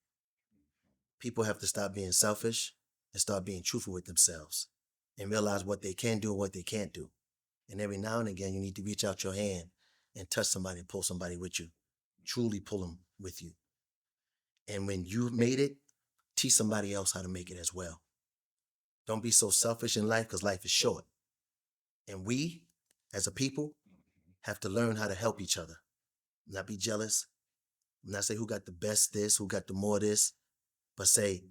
People have to stop being selfish and start being truthful with themselves and realize what they can do and what they can't do. And every now and again, you need to reach out your hand and touch somebody and pull somebody with you. Truly pull them with you. And when you've made it, teach somebody else how to make it as well. Don't be so selfish in life because life is short. And we, as a people, have to learn how to help each other. Not be jealous. Not say who got the best this, who got the more this, but say,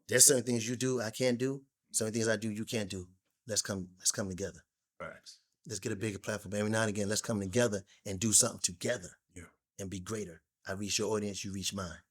there's certain things you do I can't do, certain things I do you can't do. Let's come together. Facts. Let's get a bigger platform. Every now and again, let's come together and do something together. Yeah. And be greater. I reach your audience, you reach mine.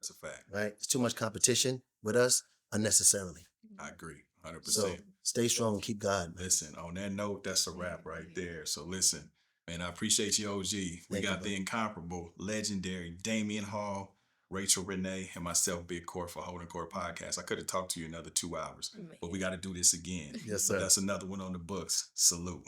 That's a fact. Right? It's too much competition with us unnecessarily. I agree. 100%. So stay strong and keep God. Man. Listen, on that note, that's a wrap right there. So listen, man, I appreciate you, OG. We Thank got you, the incomparable, legendary Damion Hall, Rachel, Renee, and myself, Big Court for Holdin Court Podcast. I could have talked to you another 2 hours, but we got to do this again. Yes, sir. That's another one on the books. Salute.